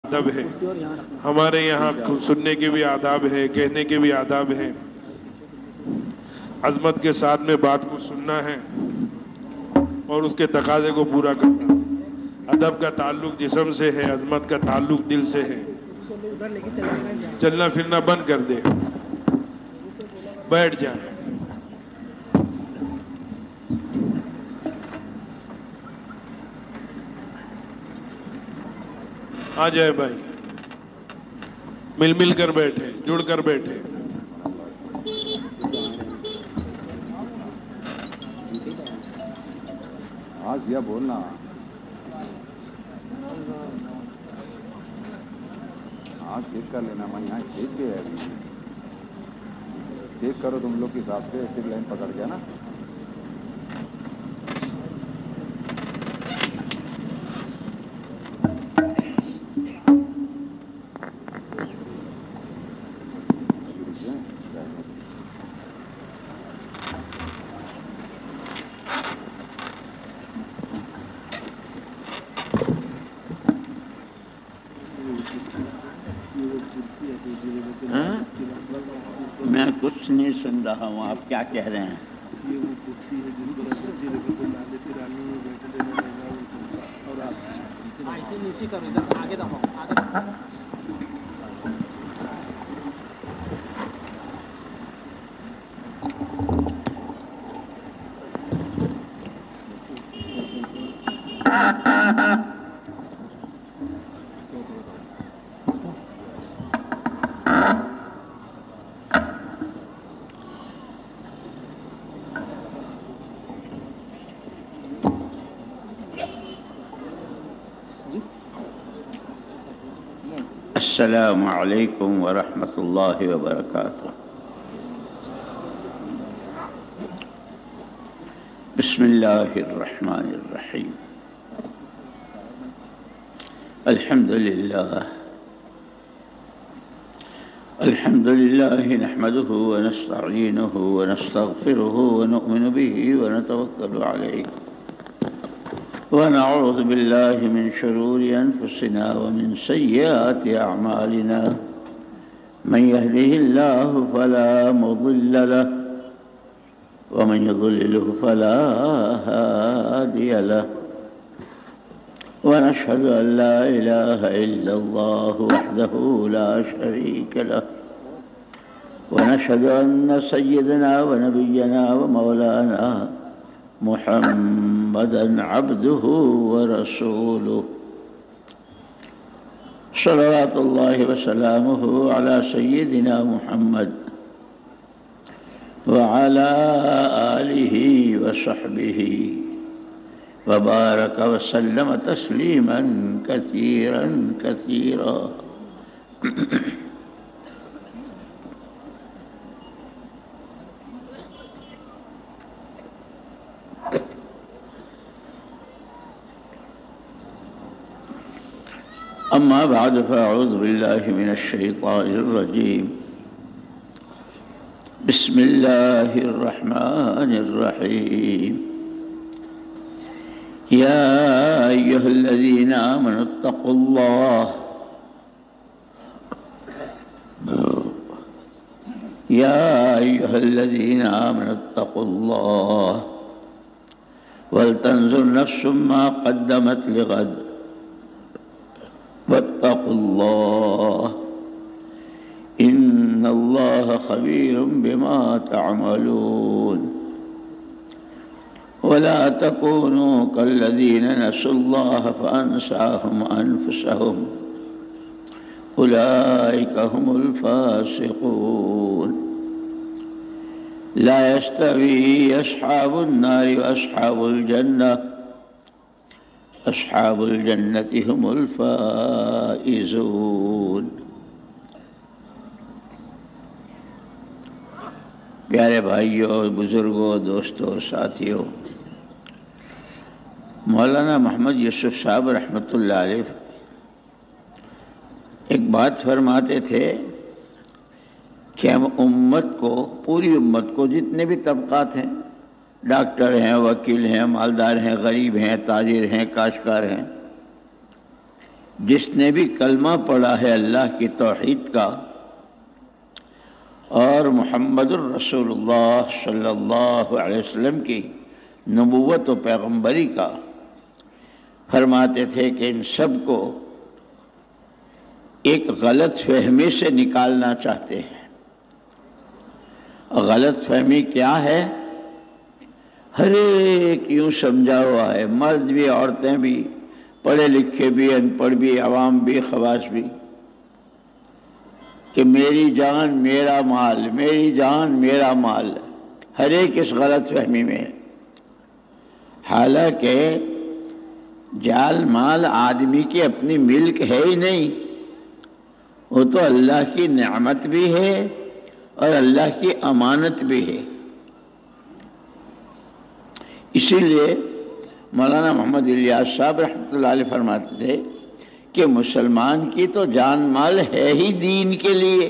ادب ہے، ہمارے یہاں سننے کے بھی آداب ہے، کہنے کے بھی آداب ہے، عظمت کے ساتھ میں بات کو سننا ہے اور اس کے تقاضے کو پورا کرنا ہے۔ ادب کا تعلق جسم سے ہے، عظمت کا تعلق دل سے ہے۔ چلنا پھرنا بند کر دے، بیٹھ جائیں۔ آ جائے بھائی، مل کر بیٹھے، جڑ کر بیٹھے۔ آسیہ بولنا، ہاں چیک کر لینا، میں یہاں چیک کے ہے ابھی، چیک کرو تم لوگ کے حساب سے، پھر لائن پکڑ گیا نا۔ میں کچھ نہیں سن رہا ہوں، آپ کیا کہہ رہے ہیں؟ یہ وہ کرسی ہے جس پر حضرت ربیع اللہ علیہ رانی میں بیٹھے تھے، اور آپ ایسے نیچے کرو، ادھر آگے دباؤ، آگے دباؤ۔ السلام علیکم ورحمۃ اللہ وبرکاتہ۔ بسم اللہ الرحمن الرحیم۔ الحمد للہ نحمده ونستعینه ونستغفره ونؤمن به ونتوکل علیہ ونعوذ باللہ من شرور انفسنا ومن سیئات اعمالنا، من يهده الله فلا مضل له ومن يضلله فلا هادي له، ونشهد أن لا إله إلا الله وحده لا شريك له، ونشهد أن سيدنا ونبينا ومولانا محمدا عبده ورسوله، صلوات الله وسلامه على سيدنا محمد وعلى آله وصحبه وبارك وسلم تسليما كثيرا كثيرا۔ أما بعد فأعوذ بالله من الشيطان الرجيم، بسم الله الرحمن الرحيم۔ يا أيها الذين آمنوا اتقوا الله يا أيها الذين آمنوا اتقوا الله ولتنظر نفس ما قدمت لغد واتقوا الله إن الله خبير بما تعملون، ولا تكونوا كالذين نسوا الله فأنساهم أنفسهم أولئك هم الفاسقون۔ لا يستوي أصحاب النار وأصحاب الجنة، أصحاب الجنة هم الفائزون۔ پیارے بھائیوں، بزرگوں، دوستوں، ساتھیوں، مولانا محمد یوسف صاحب رحمۃ اللہ علیہ ایک بات فرماتے تھے کہ ہم امت کو، پوری امت کو، جتنے بھی طبقات ہیں، ڈاکٹر ہیں، وکیل ہیں، مالدار ہیں، غریب ہیں، تاجر ہیں، کاشتکار ہیں، جس نے بھی کلمہ پڑھا ہے اللہ کی توحید کا اور محمد الرسول اللہ صلی اللہ علیہ وسلم کی نبوت و پیغمبری کا، فرماتے تھے کہ ان سب کو ایک غلط فہمی سے نکالنا چاہتے ہیں۔ غلط فہمی کیا ہے؟ ہر ایک یوں سمجھا ہوا ہے، مرد بھی عورتیں بھی، پڑھے لکھے بھی، ان پڑھ بھی، عوام بھی، خواص بھی، کہ میری جان میرا مال، میری جان میرا مال۔ ہر ایک اس غلط فہمی میں ہے۔ حالانکہ جان مال آدمی کی اپنی ملک ہے ہی نہیں، وہ تو اللہ کی نعمت بھی ہے اور اللہ کی امانت بھی ہے۔ اسی لیے مولانا محمد الیاس صاحب رحمۃ اللہ علیہ فرماتے تھے کہ مسلمان کی تو جان مال ہے ہی دین کے لیے،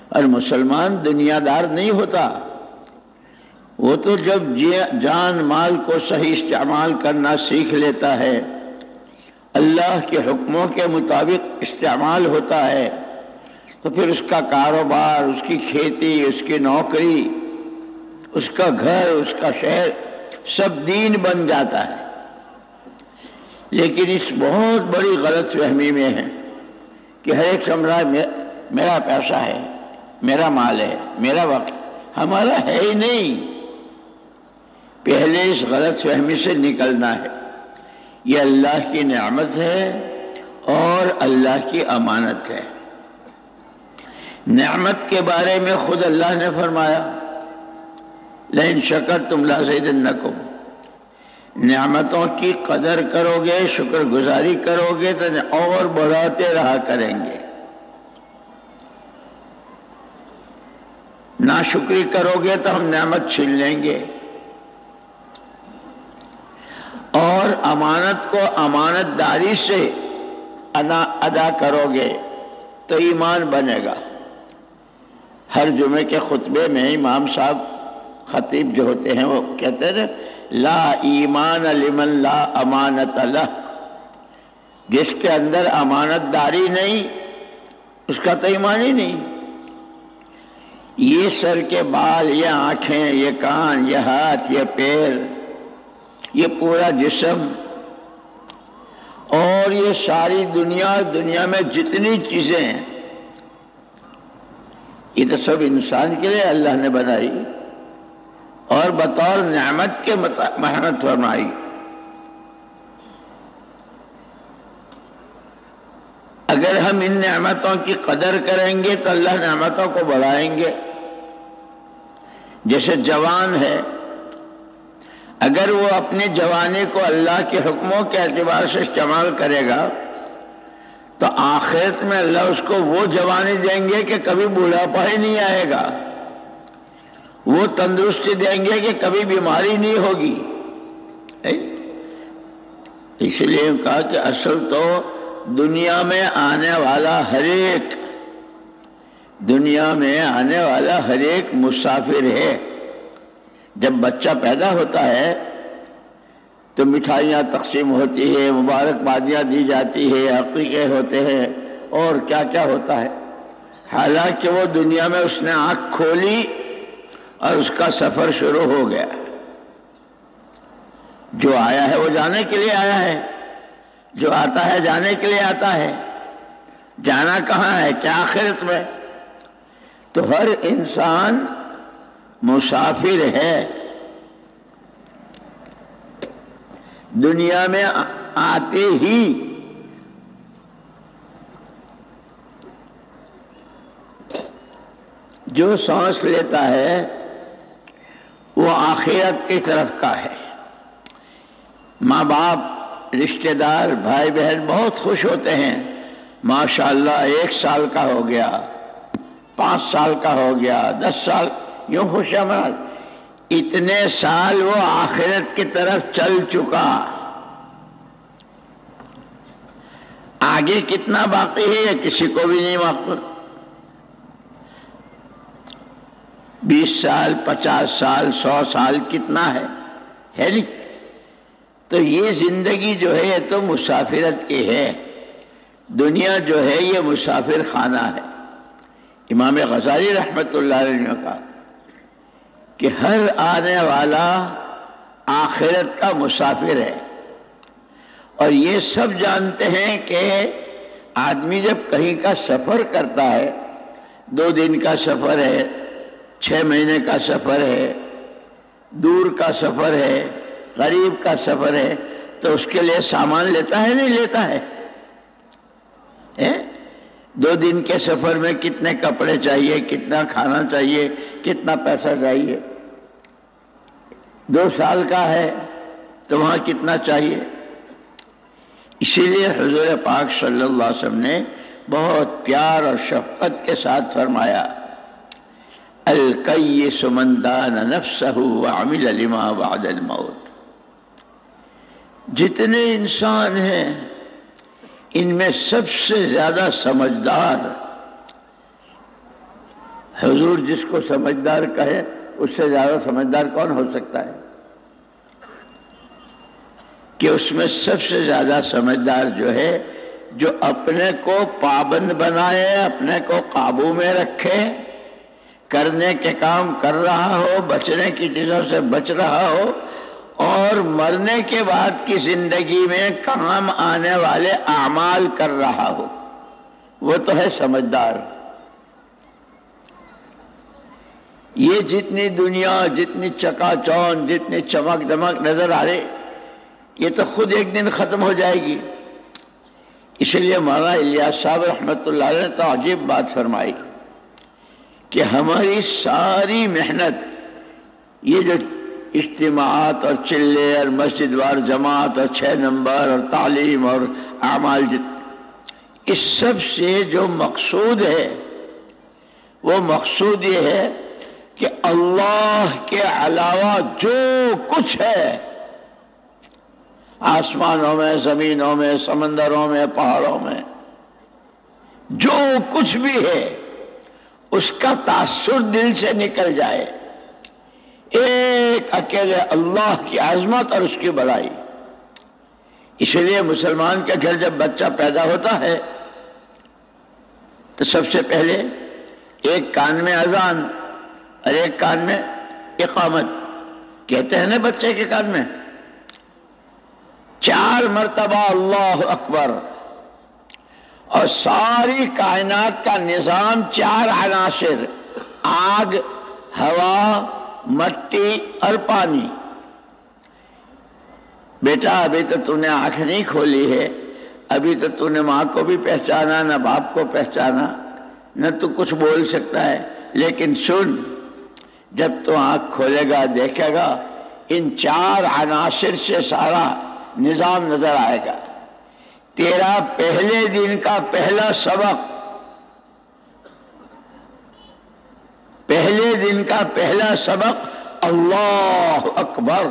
اور مسلمان دنیا دار نہیں ہوتا۔ وہ تو جب جان مال کو صحیح استعمال کرنا سیکھ لیتا ہے، اللہ کے حکموں کے مطابق استعمال ہوتا ہے، تو پھر اس کا کاروبار، اس کی کھیتی، اس کی نوکری، اس کا گھر، اس کا شہر سب دین بن جاتا ہے۔ لیکن اس بہت بڑی غلط فہمی میں ہے کہ ہر ایک سمجھ رہا ہے میرا پیسہ ہے، میرا مال ہے، میرا وقت، ہمارا ہے ہی نہیں۔ پہلے اس غلط فہمی سے نکلنا ہے۔ یہ اللہ کی نعمت ہے اور اللہ کی امانت ہے۔ نعمت کے بارے میں خود اللہ نے فرمایا لَإِن شَكَرْتُمْ لَأَزِيدَنَّكُمْ، نعمتوں کی قدر کرو گے، شکر گزاری کرو گے تو اور بڑھاتے رہا کریں گے، ناشکری کرو گے تو ہم نعمت چھین لیں گے۔ اور امانت کو امانت داری سے ادا کرو گے تو ایمان بنے گا۔ ہر جمعے کے خطبے میں امام صاحب خطیب جو ہوتے ہیں وہ کہتے ہیں لا ایمان لمن لا امانت لہ، جس کے اندر امانت داری نہیں اس کا تو ایمان ہی نہیں۔ یہ سر کے بال، یہ آنکھیں، یہ کان، یہ ہاتھ، یہ پیر، یہ پورا جسم اور یہ ساری دنیا میں جتنی چیزیں ہیں، یہ تو سب انسان کے لیے اللہ نے بنائی اور بطور نعمت کے محنت فرمائی۔ اگر ہم ان نعمتوں کی قدر کریں گے تو اللہ نعمتوں کو بڑھائیں گے۔ جیسے جوان ہے، اگر وہ اپنی جوانی کو اللہ کے حکموں کے اعتبار سے استعمال کرے گا تو آخرت میں اللہ اس کو وہ جوانی دیں گے کہ کبھی بڑھاپا ہی نہیں آئے گا، وہ تندرستی دیں گے کہ کبھی بیماری نہیں ہوگی۔ اس لیے کہا کہ اصل تو دنیا میں آنے والا ہر ایک مسافر ہے۔ جب بچہ پیدا ہوتا ہے تو مٹھائیاں تقسیم ہوتی ہے، مبارکبادیاں دی جاتی ہے، عقیقے ہوتے ہیں اور کیا کیا ہوتا ہے۔ حالانکہ وہ دنیا میں اس نے آنکھ کھولی اور اس کا سفر شروع ہو گیا۔ جو آیا ہے وہ جانے کے لیے آیا ہے، جو آتا ہے جانے کے لیے آتا ہے۔ جانا کہاں ہے؟ کہ آخرت میں۔ تو ہر انسان مسافر ہے، دنیا میں آتے ہی جو سانس لیتا ہے وہ آخرت کی طرف کا ہے۔ ماں باپ، رشتہ دار، بھائی بہن بہت خوش ہوتے ہیں، ماشاءاللہ 1 سال کا ہو گیا، 5 سال کا ہو گیا، 10 سال، یوں خوشیاں منا۔ اتنے سال وہ آخرت کی طرف چل چکا، آگے کتنا باقی ہے یہ کسی کو بھی نہیں معلوم۔ 20 سال، 50 سال، 100 سال کتنا ہے نہیں۔ تو یہ زندگی جو ہے یہ تو مسافرت کی ہے، دنیا جو ہے یہ مسافر خانہ ہے۔ امام غزالی رحمۃ اللہ علیہ نے کہا کہ ہر آنے والا آخرت کا مسافر ہے، اور یہ سب جانتے ہیں کہ آدمی جب کہیں کا سفر کرتا ہے، 2 دن کا سفر ہے، 6 مہینے کا سفر ہے، دور کا سفر ہے، قریب کا سفر ہے، تو اس کے لیے سامان لیتا ہے نہیں لیتا ہے؟ 2 دن کے سفر میں کتنے کپڑے چاہیے، کتنا کھانا چاہیے، کتنا پیسہ چاہیے؟ 2 سال کا ہے تو وہاں کتنا چاہیے؟ اسی لیے حضور پاک صلی اللہ علیہ وسلم نے بہت پیار اور شفقت کے ساتھ فرمایا، الکیس من دان نفسہ وعمل لما بعد الموت۔ جتنے انسان ہیں ان میں سب سے زیادہ سمجھدار، حضور جس کو سمجھدار کہے اس سے زیادہ سمجھدار کون ہو سکتا ہے؟ کہ اس میں سب سے زیادہ سمجھدار جو ہے جو اپنے کو پابند بنائے، اپنے کو قابو میں رکھے، کرنے کے کام کر رہا ہو، بچنے کی چیزوں سے بچ رہا ہو، اور مرنے کے بعد کی زندگی میں کام آنے والے اعمال کر رہا ہو، وہ تو ہے سمجھدار۔ یہ جتنی دنیا، جتنی چکا چون، جتنی چمک دمک نظر آ رہی، یہ تو خود ایک دن ختم ہو جائے گی۔ اس لیے مولانا الیاس صاحب رحمۃ اللہ علیہ نے تو عجیب بات فرمائی کہ ہماری ساری محنت، یہ جو اجتماعات اور چلے اور مسجد وار جماعت اور 6 نمبر اور تعلیم اور اعمال، اس سب سے جو مقصود ہے وہ مقصود یہ ہے کہ اللہ کے علاوہ جو کچھ ہے، آسمانوں میں، زمینوں میں، سمندروں میں، پہاڑوں میں، جو کچھ بھی ہے اس کا تاثر دل سے نکل جائے، ایک اکیلے اللہ کی عظمت اور اس کی بڑائی۔ اس لیے مسلمان کے گھر جب بچہ پیدا ہوتا ہے تو سب سے پہلے ایک کان میں اذان اور ایک کان میں اقامت کہتے ہیں نا، بچے کے کان میں 4 مرتبہ اللہ اکبر، اور ساری کائنات کا نظام 4 عناصر، آگ، ہوا، مٹی اور پانی۔ بیٹا ابھی تو تو نے آنکھ نہیں کھولی ہے، ابھی تو تو نے ماں کو بھی پہچانا، نہ باپ کو پہچانا، نہ تو کچھ بول سکتا ہے، لیکن سن، جب تو آنکھ کھولے گا دیکھے گا ان 4 عناصر سے سارا نظام نظر آئے گا۔ تیرا پہلے دن کا پہلا سبق، پہلے دن کا پہلا سبق اللہ اکبر،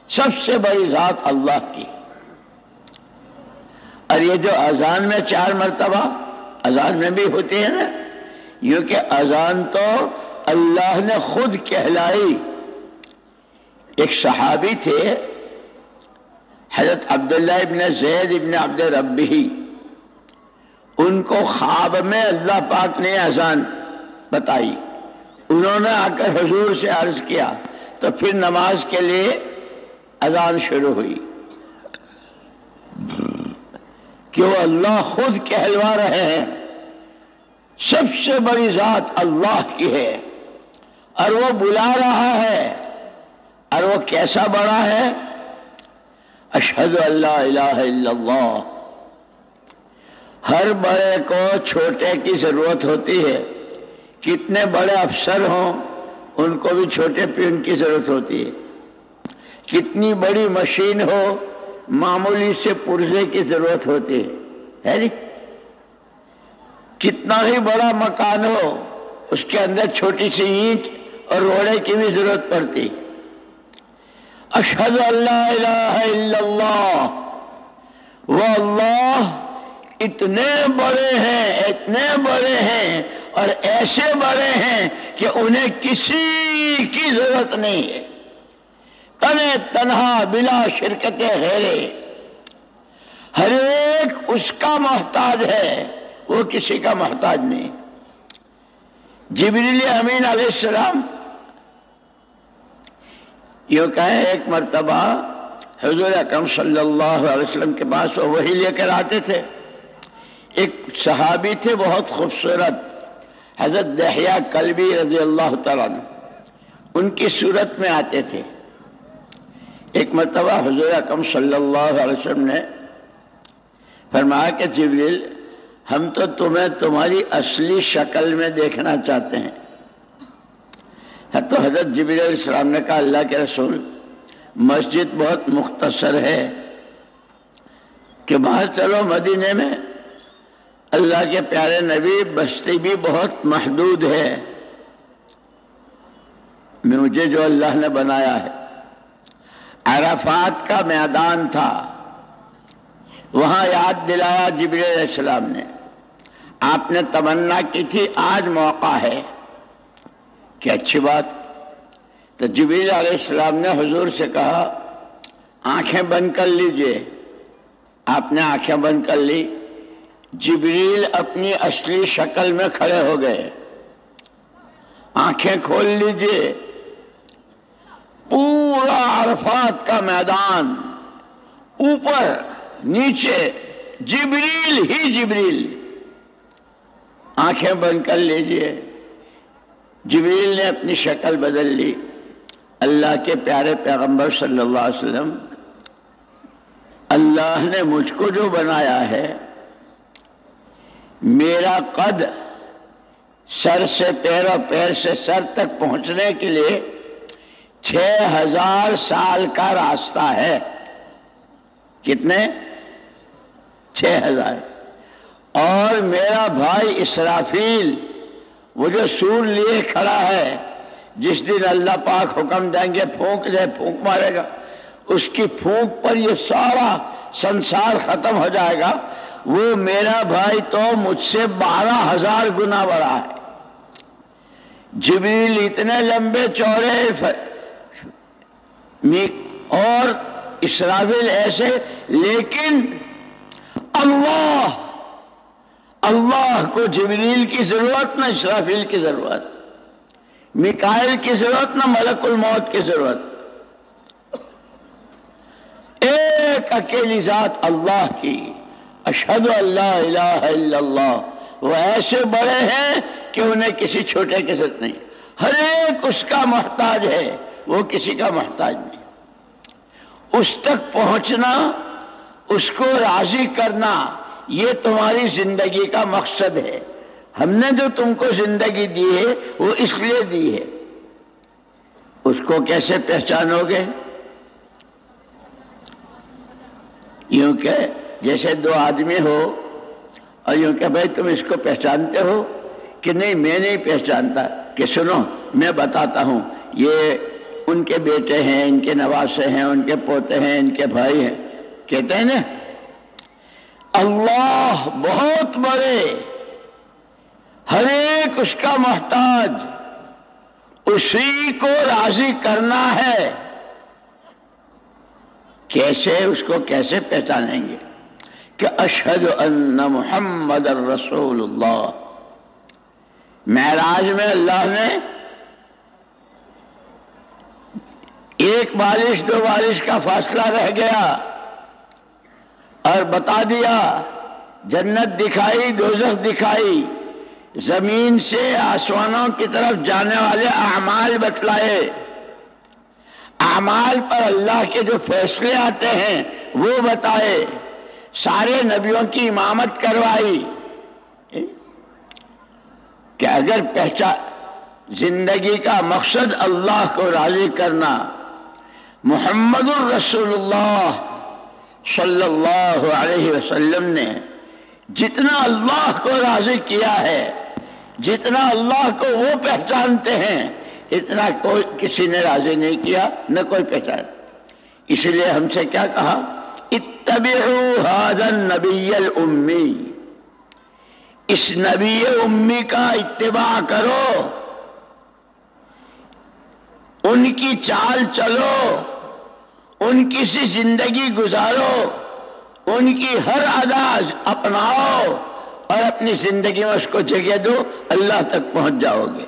سب سے بڑی ذات اللہ کی۔ اور یہ جو اذان میں 4 مرتبہ، اذان میں بھی ہوتی ہے نا، یوں کہ اذان تو اللہ نے خود کہلائی۔ ایک صحابی تھے حضرت عبداللہ ابن زید ابن عبد ربی، ان کو خواب میں اللہ پاک نے اذان بتائی، انہوں نے آ کر حضور سے عرض کیا، تو پھر نماز کے لیے اذان شروع ہوئی کہ وہ اللہ خود کہلوا رہے ہیں، سب سے بڑی ذات اللہ کی ہے، اور وہ بلا رہا ہے، اور وہ کیسا بڑا ہے؟ اشہد ان لا الہ الا اللہ۔ ہر بڑے کو چھوٹے کی ضرورت ہوتی ہے، کتنے بڑے افسر ہوں ان کو بھی چھوٹے پیون کی ضرورت ہوتی ہے، کتنی بڑی مشین ہو معمولی سے پرزے کی ضرورت ہوتی ہے نہیں؟ کتنا ہی بڑا مکان ہو اس کے اندر چھوٹی سی اینٹ اور روڑے کی بھی ضرورت پڑتی۔ اشہد ان لا الہ الا اللہ، وہ اللہ اتنے بڑے ہیں، اتنے بڑے ہیں اور ایسے بڑے ہیں کہ انہیں کسی کی ضرورت نہیں ہے، تنے تنہا بلا شرکت غیرے، ہر ایک اس کا محتاج ہے، وہ کسی کا محتاج نہیں۔ جبریل امین علیہ السلام یوں کہیں ایک مرتبہ حضور اکرم صلی اللہ علیہ وسلم کے پاس وہ وحی لے کر آتے تھے۔ ایک صحابی تھے بہت خوبصورت، حضرت دحیہ کلبی رضی اللہ تعالیٰ عنہ، ان کی صورت میں آتے تھے۔ ایک مرتبہ حضور اکرم صلی اللہ علیہ وسلم نے فرمایا کہ جبریل ہم تو تمہیں تمہاری اصلی شکل میں دیکھنا چاہتے ہیں۔ تو حضرت جبریل علیہ السلام نے کہا اللہ کے رسول مسجد بہت مختصر ہے کہ باہر چلو مدینے میں، اللہ کے پیارے نبی بستی بھی بہت محدود ہے، مجھے جو اللہ نے بنایا ہے۔ عرفات کا میدان تھا، وہاں یاد دلایا جبریل علیہ السلام نے، آپ نے تمنا کی تھی آج موقع ہے کہ اچھی بات۔ تو جبریل علیہ السلام نے حضور سے کہا آنکھیں بند کر لیجئے، آپ نے آنکھیں بند کر لی، جبریل اپنی اصلی شکل میں کھڑے ہو گئے۔ آنکھیں کھول لیجئے، پورا عرفات کا میدان اوپر نیچے جبریل ہی جبریل۔ آنکھیں بند کر لیجئے، جبریل نے اپنی شکل بدل لی۔ اللہ کے پیارے پیغمبر صلی اللہ علیہ وسلم، اللہ نے مجھ کو جو بنایا ہے، میرا قد سر سے پیر اور پیر سے سر تک پہنچنے کے لیے 6000 سال کا راستہ ہے۔ کتنے؟ 6000۔ اور میرا بھائی اسرافیل وہ جو سور لیے کھڑا ہے، جس دن اللہ پاک حکم دیں گے پھونک دے، پھونک مارے گا، اس کی پھونک پر یہ سارا سنسار ختم ہو جائے گا، وہ میرا بھائی تو مجھ سے 12000 گنا بڑا ہے۔ جبریل اتنے لمبے چوڑے اور اسرافیل ایسے، لیکن اللہ کو جبریل کی ضرورت نہ اسرافیل کی ضرورت، میکائیل کی ضرورت نہ ملک الموت کی ضرورت، ایک اکیلی ذات اللہ کی۔ اشہد ان لا الہ الا اللہ، وہ ایسے بڑے ہیں کہ انہیں کسی چھوٹے کی ضرورت نہیں، ہر ایک اس کا محتاج ہے، وہ کسی کا محتاج نہیں۔ اس تک پہنچنا، اس کو راضی کرنا، یہ تمہاری زندگی کا مقصد ہے۔ ہم نے جو تم کو زندگی دی ہے وہ اس لیے دی ہے۔ اس کو کیسے پہچانو گے؟ یوں کہ جیسے دو آدمی ہو اور یوں کہ بھائی تم اس کو پہچانتے ہو کہ نہیں میں نہیں پہچانتا، کہ سنو میں بتاتا ہوں، یہ ان کے بیٹے ہیں، ان کے نواسے ہیں، ان کے پوتے ہیں، ان کے بھائی ہیں، کہتے ہیں نا اللہ بہت بڑے، ہر ایک اس کا محتاج، اسی کو راضی کرنا ہے۔ کیسے؟ اس کو کیسے پہچانیں گے؟ کہ اشہد ان محمد الرسول اللہ۔ معراج میں اللہ نے ایک بارش دو بارش کا فاصلہ رہ گیا اور بتا دیا، جنت دکھائی، دوزخ دکھائی، زمین سے آسمانوں کی طرف جانے والے اعمال بتلائے، اعمال پر اللہ کے جو فیصلے آتے ہیں وہ بتائے، سارے نبیوں کی امامت کروائی کہ اگر زندگی کا مقصد اللہ کو راضی کرنا، محمد الرسول اللہ صلی اللہ علیہ وسلم نے جتنا اللہ کو راضی کیا ہے، جتنا اللہ کو وہ پہچانتے ہیں، اتنا کوئی کسی نے راضی نہیں کیا، نہ کوئی پہچان۔ اس لیے ہم سے کیا کہا؟ اتبعوا ھذا النبی الامی، اس نبی امی کا اتباع کرو، ان کی چال چلو، ان کی سی زندگی گزارو، ان کی ہر ادا اپناؤ اور اپنی زندگی میں اس کو جگہ دو، اللہ تک پہنچ جاؤ گے۔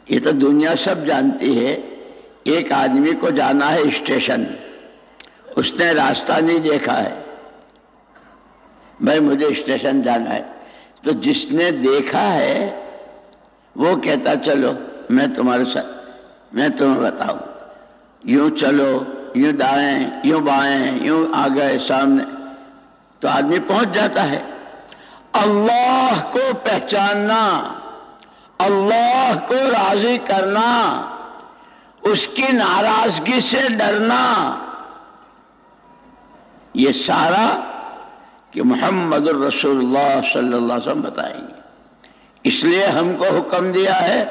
یہ تو دنیا سب جانتی ہے۔ ایک آدمی کو جانا ہے اسٹیشن، اس نے راستہ نہیں دیکھا ہے، بھائی مجھے اسٹیشن جانا ہے، تو جس نے دیکھا ہے وہ کہتا چلو میں تمہارے ساتھ، میں تمہیں بتاؤں، یوں چلو، یوں دائیں، یوں بائیں، یوں آگے سامنے، تو آدمی پہنچ جاتا ہے۔ اللہ کو پہچاننا، اللہ کو راضی کرنا، اس کی ناراضگی سے ڈرنا، یہ سارا کہ محمد الرسول اللہ صلی اللہ علیہ وسلم بتائیں گے۔ اس لیے ہم کو حکم دیا ہے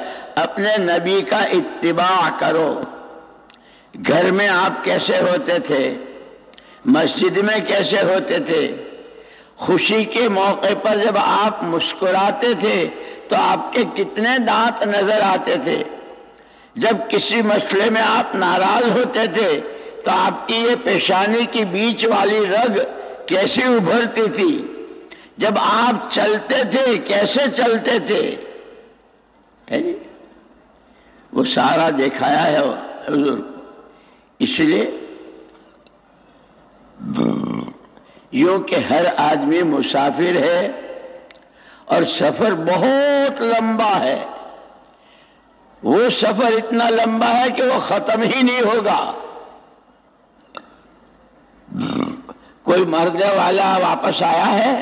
اپنے نبی کا اتباع کرو۔ گھر میں آپ کیسے ہوتے تھے، مسجد میں کیسے ہوتے تھے، خوشی کے موقع پر جب آپ مسکراتے تھے تو آپ کے کتنے دانت نظر آتے تھے، جب کسی مسئلے میں آپ ناراض ہوتے تھے تو آپ کی یہ پیشانی کی بیچ والی رگ کیسی ابھرتی تھی، جب آپ چلتے تھے کیسے چلتے تھے، ہے جی؟ وہ سارا دکھایا ہے حضور کو۔ اس لیے یوں کہ ہر آدمی مسافر ہے اور سفر بہت لمبا ہے، وہ سفر اتنا لمبا ہے کہ وہ ختم ہی نہیں ہوگا۔ کوئی مرنے والا واپس آیا ہے؟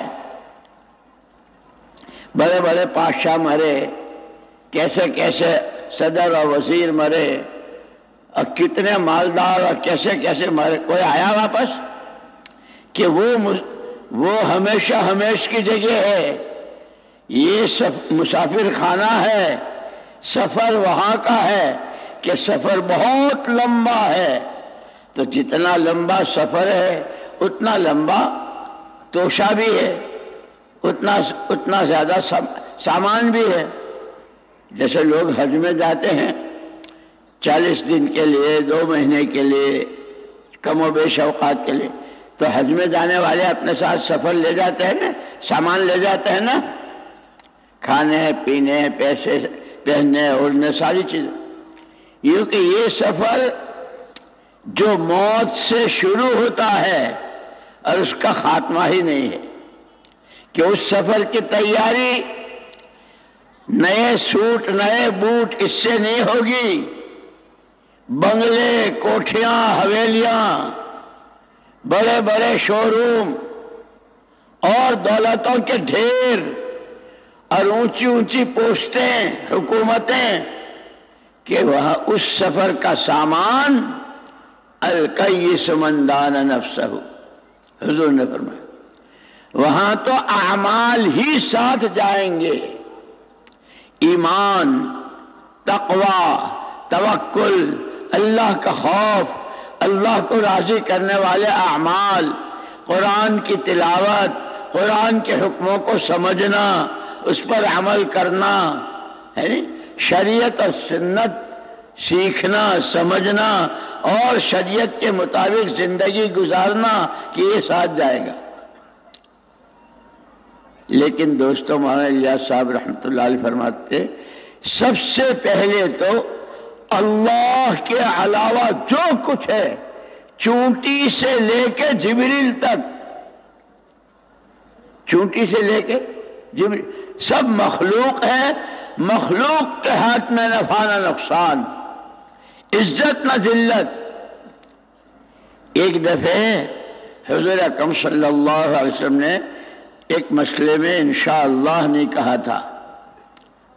بڑے بڑے بادشاہ مرے، کیسے کیسے صدر اور وزیر مرے، اور کتنے مالدار اور کیسے کیسے مرے، کوئی آیا واپس؟ کہ وہ ہمیشہ ہمیش کی جگہ ہے، یہ مسافر خانہ ہے، سفر وہاں کا ہے کہ سفر بہت لمبا ہے۔ تو جتنا لمبا سفر ہے اتنا لمبا توشہ بھی ہے، اتنا زیادہ سامان بھی ہے۔ جیسے لوگ حج میں جاتے ہیں 40 دن کے لیے، 2 مہینے کے لیے، کم و بیش اوقات کے لیے، تو حج میں جانے والے اپنے ساتھ سفر لے جاتے ہیں نا، سامان لے جاتے ہیں نا، کھانے پینے، پیسے، پہننے اوڑھنے، ساری چیزیں۔ یوں کہ یہ سفر جو موت سے شروع ہوتا ہے اور اس کا خاتمہ ہی نہیں ہے، کہ اس سفر کی تیاری نئے سوٹ نئے بوٹ اس سے نہیں ہوگی، بنگلے، کوٹھیاں، حویلیاں، بڑے بڑے شو روم اور دولتوں کے ڈھیر اور اونچی اونچی پوسٹیں، حکومتیں، کہ وہاں اس سفر کا سامان الکیس من دان نفسہ، حضور نے فرمایا وہاں تو اعمال ہی ساتھ جائیں گے، ایمان، تقوی، توکل، اللہ کا خوف، اللہ کو راضی کرنے والے اعمال، قرآن کی تلاوت، قرآن کے حکموں کو سمجھنا، اس پر عمل کرنا، ہے نہیں؟ شریعت اور سنت سیکھنا، سمجھنا اور شریعت کے مطابق زندگی گزارنا، کہ یہ ساتھ جائے گا۔ لیکن دوستو مولانا الیاس صاحب رحمۃ اللہ علیہ فرماتے سب سے پہلے تو اللہ کے علاوہ جو کچھ ہے، چونٹی سے لے کے جبریل تک، چونٹی سے لے کے جبریل، سب مخلوق ہے، مخلوق کے ہاتھ میں نفع نہ نقصان، عزت نہ ذلت۔ ایک دفعہ حضور اکرم صلی اللہ علیہ وسلم نے ایک مسئلے میں انشاءاللہ نہیں کہا تھا،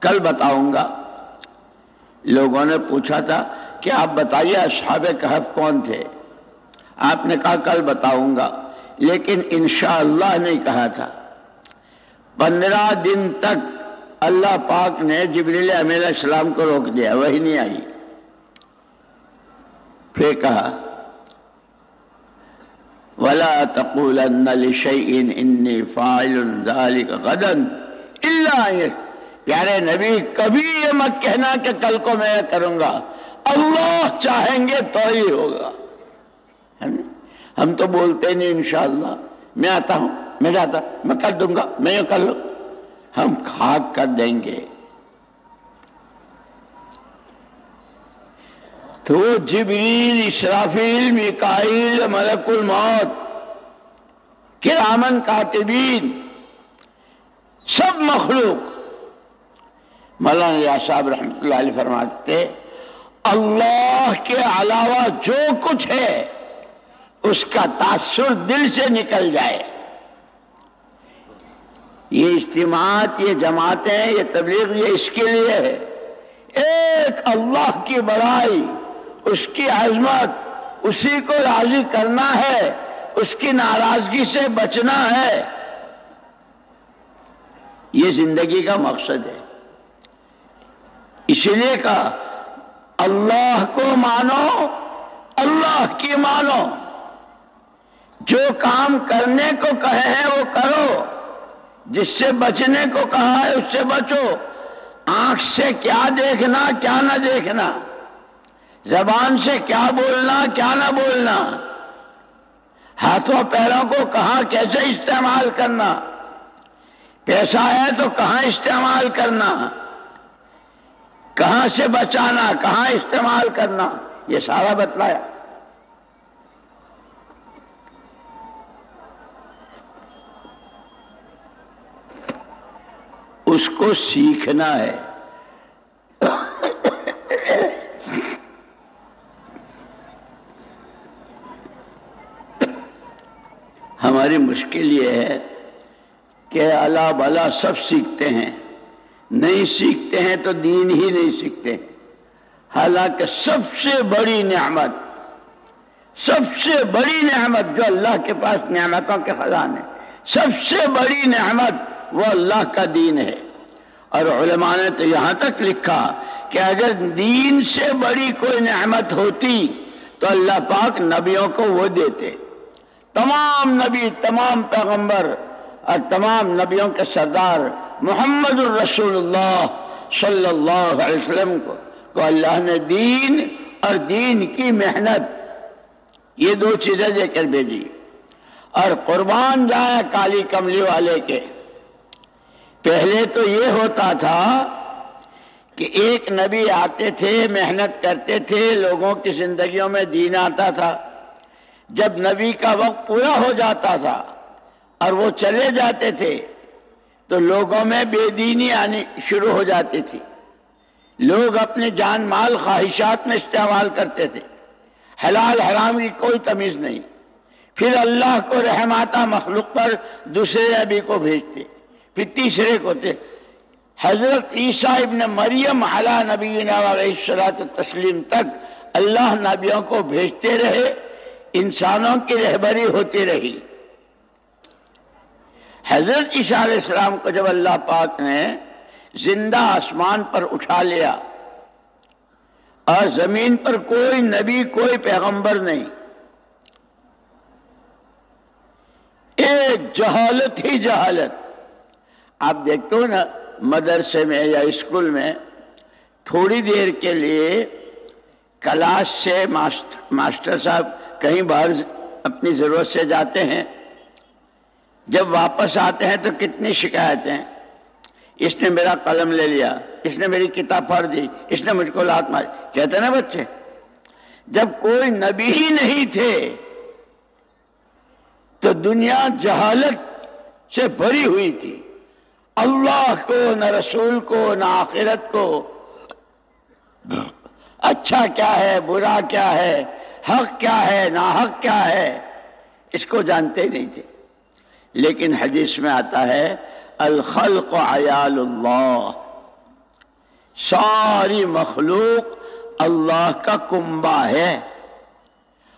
کل بتاؤں گا۔ لوگوں نے پوچھا تھا کہ آپ بتائیے اصحاب کہف کون تھے، آپ نے کہا کل بتاؤں گا، لیکن انشاءاللہ نہیں کہا تھا۔ 15 دن تک اللہ پاک نے جبریل امین علیہ السلام کو روک دیا، وہی نہیں آئی۔ پھر کہا وَلَا تَقُولَنَّ لِشَيْءٍ إِنِّي فَاعِلٌ ذَلِكَ غَدًا إِلَّا أَن، پیارے نبی کبھی یہ مت کہنا کہ کل کو میں کروں گا، اللہ چاہیں گے تو ہی ہوگا. ہم تو بولتے نہیں انشاءاللہ، میں آتا ہوں، میں جاتا، میں کر دوں گا، میں یہ کر لوں. ہم خاک کر دیں گے. تو جبریل، اسرافیل، میکائیل، ملک الموت، کرامن کاتبین، سب مخلوق. مولانا الیاس صاحب رحمۃ اللہ علیہ فرماتے تھے اللہ کے علاوہ جو کچھ ہے اس کا تاثر دل سے نکل جائے. یہ اجتماعات، یہ جماعتیں، یہ تبلیغ، یہ اس کے لیے ہے. ایک اللہ کی بڑائی، اس کی عظمت، اسی کو راضی کرنا ہے، اس کی ناراضگی سے بچنا ہے. یہ زندگی کا مقصد ہے. اسی لیے کہا اللہ کو مانو، اللہ کی مانو. جو کام کرنے کو کہے ہیں وہ کرو، جس سے بچنے کو کہا ہے اس سے بچو. آنکھ سے کیا دیکھنا کیا نہ دیکھنا، زبان سے کیا بولنا کیا نہ بولنا، ہاتھوں پیروں کو کہاں کیسے استعمال کرنا، پیسہ ہے تو کہاں استعمال کرنا، کہاں سے بچانا کہاں استعمال کرنا، یہ سارا بتلایا. اس کو سیکھنا ہے. ہماری مشکل یہ ہے کہ الا بلا سب سیکھتے ہیں، نہیں سیکھتے ہیں تو دین ہی نہیں سیکھتے. حالانکہ سب سے بڑی نعمت، سب سے بڑی نعمت جو اللہ کے پاس نعمتوں کے خزانے، سب سے بڑی نعمت وہ اللہ کا دین ہے. اور علماء نے تو یہاں تک لکھا کہ اگر دین سے بڑی کوئی نعمت ہوتی تو اللہ پاک نبیوں کو وہ دیتے. تمام نبی، تمام پیغمبر اور تمام نبیوں کے سردار محمد الرسول اللہ صلی اللہ علیہ وسلم کو اللہ نے دین اور دین کی محنت، یہ دو چیزیں دے کر بھیجی. اور قربان جائے کالی کملی والے کے. پہلے تو یہ ہوتا تھا کہ ایک نبی آتے تھے، محنت کرتے تھے، لوگوں کی زندگیوں میں دین آتا تھا. جب نبی کا وقت پورا ہو جاتا تھا اور وہ چلے جاتے تھے تو لوگوں میں بے دینی آنی شروع ہو جاتی تھی. لوگ اپنے جان مال خواہشات میں استعمال کرتے تھے، حلال حرام کی کوئی تمیز نہیں. پھر اللہ کو رحم آتا مخلوق پر، دوسرے نبی کو بھیجتے، پھر تیسرے کو تھے. حضرت عیسیٰ ابن مریم علی نبینا علیہ الصلوۃ والتسلیم تک اللہ نبیوں کو بھیجتے رہے، انسانوں کی رہبری ہوتی رہی. حضرت عیسیٰ علیہ السلام کو جب اللہ پاک نے زندہ آسمان پر اٹھا لیا اور زمین پر کوئی نبی کوئی پیغمبر نہیں، ایک جہالت ہی جہالت. آپ دیکھتے ہو نا مدرسے میں یا اسکول میں تھوڑی دیر کے لیے کلاس سے ماسٹر صاحب کہیں باہر اپنی ضرورت سے جاتے ہیں، جب واپس آتے ہیں تو کتنی شکایتیں، اس نے میرا قلم لے لیا، اس نے میری کتاب پھاڑ دی، اس نے مجھ کو لات ماری. کہتے ہیں نا بچے. جب کوئی نبی ہی نہیں تھے تو دنیا جہالت سے بھری ہوئی تھی. اللہ کو نہ رسول کو نہ آخرت کو، اچھا کیا ہے برا کیا ہے، حق کیا ہے ناحق کیا ہے، اس کو جانتے نہیں تھے. لیکن حدیث میں آتا ہے الخلق عیال اللہ، ساری مخلوق اللہ کا کنبہ ہے.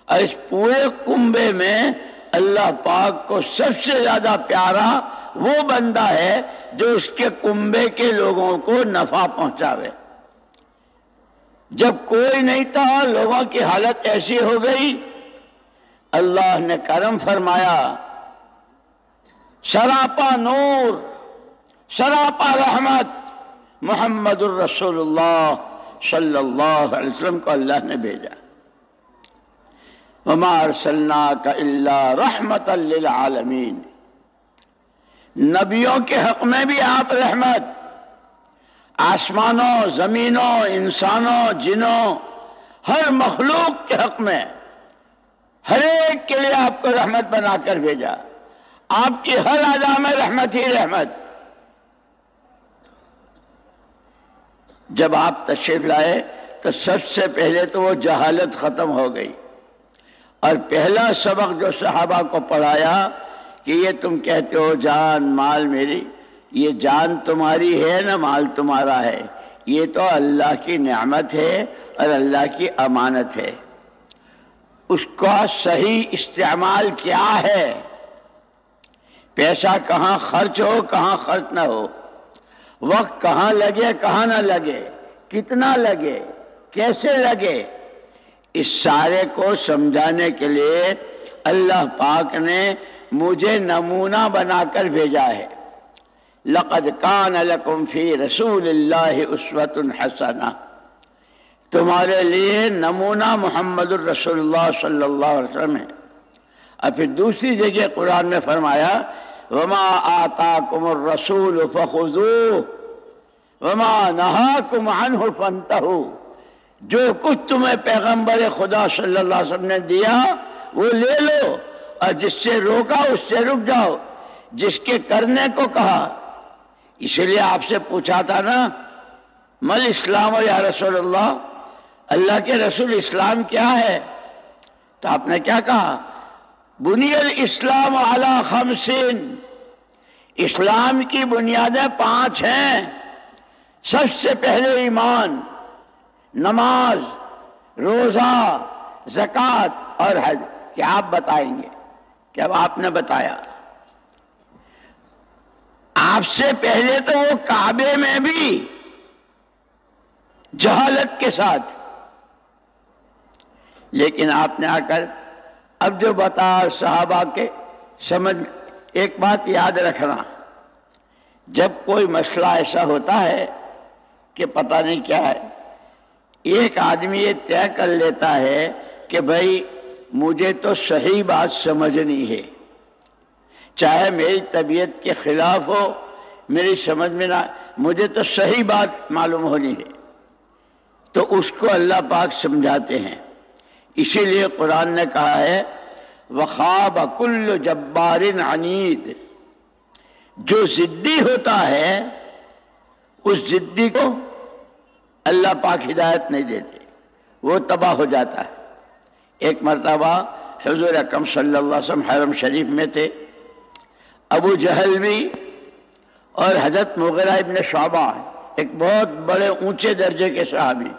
اور اس پورے کنبے میں اللہ پاک کو سب سے زیادہ پیارا وہ بندہ ہے جو اس کے کنبے کے لوگوں کو نفع پہنچاوے. جب کوئی نہیں تھا، لوگوں کی حالت ایسی ہو گئی، اللہ نے کرم فرمایا، سراپا نور، سراپا رحمت محمد الرسول اللہ صلی اللہ علیہ وسلم کو اللہ نے بھیجا۔ وما ارسلناک الا رحمۃ للعالمین، نبیوں کے حق میں بھی آپ رحمت، آسمانوں، زمینوں، انسانوں، جنوں، ہر مخلوق کے حق میں ہر ایک کے لیے آپ کو رحمت بنا کر بھیجا، آپ کی ہر ادا میں رحمت ہی رحمت۔ جب آپ تشریف لائے تو سب سے پہلے تو وہ جہالت ختم ہو گئی، اور پہلا سبق جو صحابہ کو پڑھایا کہ یہ تم کہتے ہو جان مال میری، یہ جان تمہاری ہے نہ مال تمہارا ہے، یہ تو اللہ کی نعمت ہے اور اللہ کی امانت ہے، اس کا صحیح استعمال کیا ہے، پیسہ کہاں خرچ ہو کہاں خرچ نہ ہو، وقت کہاں لگے کہاں نہ لگے، کتنا لگے کیسے لگے، اس سارے کو سمجھانے کے لیے اللہ پاک نے مجھے نمونہ بنا کر بھیجا ہے۔ لقد کان لکم فی رسول اللہ اسوۃ حسنہ، تمہارے لیے نمونہ محمد الرسول اللہ صلی اللہ علیہ وسلم ہے۔ اور پھر دوسری جگہ قرآن میں فرمایا وما آتاکم الرسول فخذوہ وما نہاکم عنہ فانتہوا، جو کچھ تمہیں پیغمبر خدا صلی اللہ علیہ وسلم نے دیا وہ لے لو، اور جس سے روکا اس سے رک جاؤ، جس کے کرنے کو کہا۔ اسی لیے آپ سے پوچھا تھا نا مل اسلام یا رسول اللہ، اللہ کے رسول اسلام کیا ہے؟ تو آپ نے کیا کہا؟ بنی الاسلام علی خمسین، اسلام کی بنیادیں 5 ہیں۔ سب سے پہلے ایمان، نماز، روزہ، زکوٰۃ اور حج۔ کیا آپ بتائیں گے؟ کیا آپ نے بتایا؟ آپ سے پہلے تو وہ کعبے میں بھی جہالت کے ساتھ، لیکن آپ نے آ کر اب جو بتا صحابہ کے سمجھ میں، ایک بات یاد رکھنا، جب کوئی مسئلہ ایسا ہوتا ہے کہ پتہ نہیں کیا ہے، ایک آدمی یہ طے کر لیتا ہے کہ بھائی مجھے تو صحیح بات سمجھنی ہے، چاہے میری طبیعت کے خلاف ہو، میری سمجھ میں نہ، مجھے تو صحیح بات معلوم ہونی ہے، تو اس کو اللہ پاک سمجھاتے ہیں۔ اسی لیے قرآن نے کہا ہے وَخَابَ كُلُّ جَبَّارٍ عَنِيدٍ، جو ضدی ہوتا ہے اس ضدی کو اللہ پاک ہدایت نہیں دیتے، وہ تباہ ہو جاتا ہے۔ ایک مرتبہ حضور اکرم صلی اللہ علیہ وسلم حرم شریف میں تھے، ابو جہل بھی اور حضرت مغیرہ ابن شعبہ، ایک بہت بڑے اونچے درجے کے صحابی،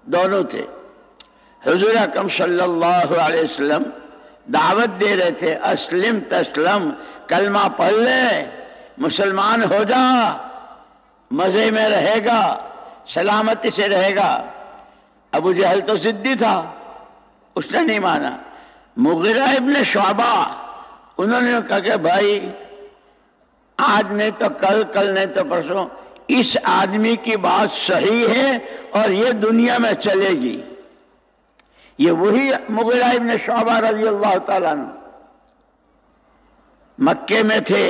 دونوں تھے۔ حضور اکرم صلی اللہ علیہ وسلم دعوت دے رہے تھے اسلم تسلم، کلمہ پڑھ لے مسلمان ہو جا، مزے میں رہے گا، سلامتی سے رہے گا۔ ابو جہل تو ضدی تھا، اس نے نہیں مانا۔ مغیرہ ابن شعبہ، انہوں نے کہا کہ بھائی آج نہیں تو کل، کل نہیں تو پرسوں، اس آدمی کی بات صحیح ہے اور یہ دنیا میں چلے گی۔ یہ وہی مغیرہ ابن شعبہ رضی اللہ تعالیٰ عنہ مکے میں تھے،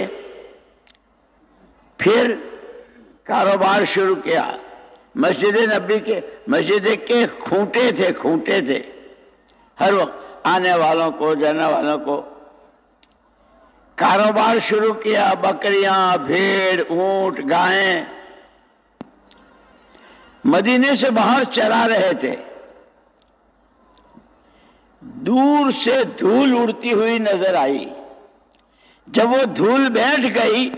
پھر کاروبار شروع کیا، مسجد نبی کے، مسجد کے کھوٹے تھے، ہر وقت آنے والوں کو جانے والوں کو کاروبار شروع کیا، بکریاں، بھیڑ، اونٹ، گائیں مدینے سے باہر چلا رہے تھے۔ دور سے دھول اڑتی ہوئی نظر آئی، جب وہ دھول بیٹھ گئی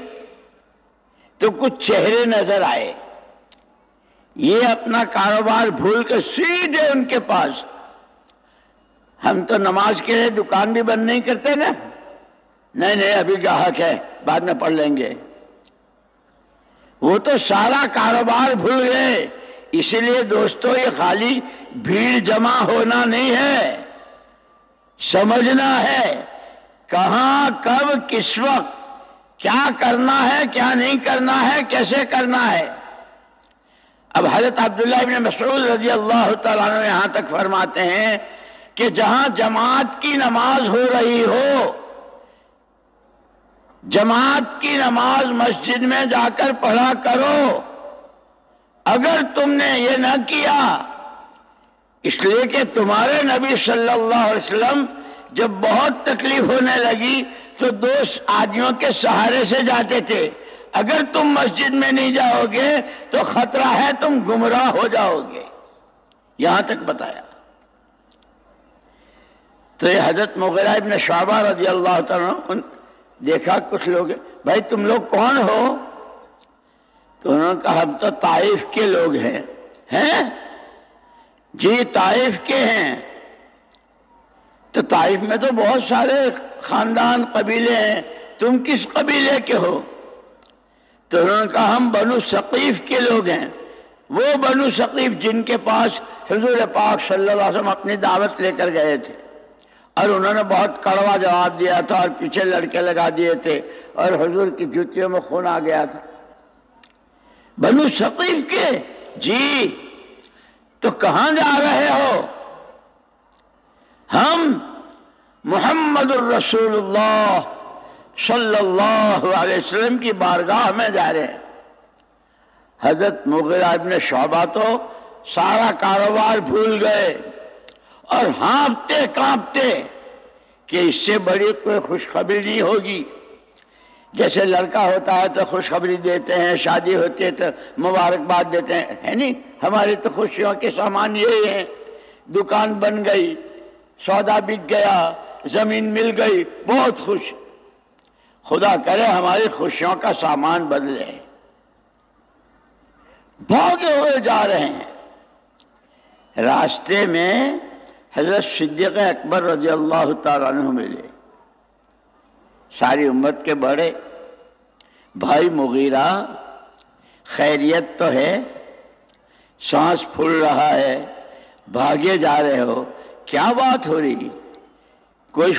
تو کچھ چہرے نظر آئے، یہ اپنا کاروبار بھول کے سیدھے ان کے پاس۔ ہم تو نماز کے لیے دکان بھی بند نہیں کرتے نا، نہیں ابھی گاہک ہے بعد میں پڑھ لیں گے، وہ تو سارا کاروبار بھول گئے۔ اسی لیے دوستو یہ خالی بھیڑ جمع ہونا نہیں ہے، سمجھنا ہے کہاں کب کس وقت کیا کرنا ہے، کیا نہیں کرنا ہے، کیسے کرنا ہے۔ اب حضرت عبداللہ ابن مسعود رضی اللہ تعالیٰ عنہ یہاں تک فرماتے ہیں کہ جہاں جماعت کی نماز ہو رہی ہو، جماعت کی نماز مسجد میں جا کر پڑھا کرو۔ اگر تم نے یہ نہ کیا، اس لیے کہ تمہارے نبی صلی اللہ علیہ وسلم جب بہت تکلیف ہونے لگی تو 2 آدمیوں کے سہارے سے جاتے تھے، اگر تم مسجد میں نہیں جاؤ گے تو خطرہ ہے تم گمراہ ہو جاؤ گے، یہاں تک بتایا۔ تو یہ حضرت مغیرہ ابن شعبہ رضی اللہ تعالیٰ عنہ دیکھا کچھ لوگ، بھائی تم لوگ کون ہو؟ تو انہوں نے کہا ہم تو طائف کے لوگ ہیں۔ ہیں؟ جی طائف کے ہیں۔ تو طائف میں تو بہت سارے خاندان قبیلے ہیں، تم کس قبیلے کے ہو؟ تو انہوں نے کہا ہم بنو ثقیف کے لوگ ہیں، وہ بنو ثقیف جن کے پاس حضور پاک صلی اللہ علیہ وسلم اپنی دعوت لے کر گئے تھے، اور انہوں نے بہت کڑوا جواب دیا تھا اور پیچھے لڑکے لگا دیے تھے اور حضور کی جوتیوں میں خون آ گیا تھا۔ بنو ثقیف کے؟ جی۔ تو کہاں جا رہے ہو؟ ہم محمد الرسول اللہ صلی اللہ علیہ وسلم کی بارگاہ میں جا رہے ہیں۔ حضرت مغیرہ ابن شعبہ تو سارا کاروبار بھول گئے اور ہانپتے کانپتے کہ اس سے بڑی کوئی خوشخبری نہیں ہوگی۔ جیسے لڑکا ہوتا ہے تو خوشخبری دیتے ہیں، شادی ہوتی ہے تو مبارکباد دیتے ہیں، ہے نہیں؟ ہماری تو خوشیوں کے سامان یہی ہیں، دکان بن گئی، سودا بک گیا، زمین مل گئی، بہت خوش۔ خدا کرے ہماری خوشیوں کا سامان بدلے۔ بھاگے ہوئے جا رہے ہیں، راستے میں حضرت صدیق اکبر رضی اللہ تعالیٰ عنہ ملے، ساری امت کے بڑے۔ بھائی مغیرہ، خیریت تو ہے؟ سانس پھول رہا ہے، بھاگے جا رہے ہو، کیا بات ہو رہی؟ کوئی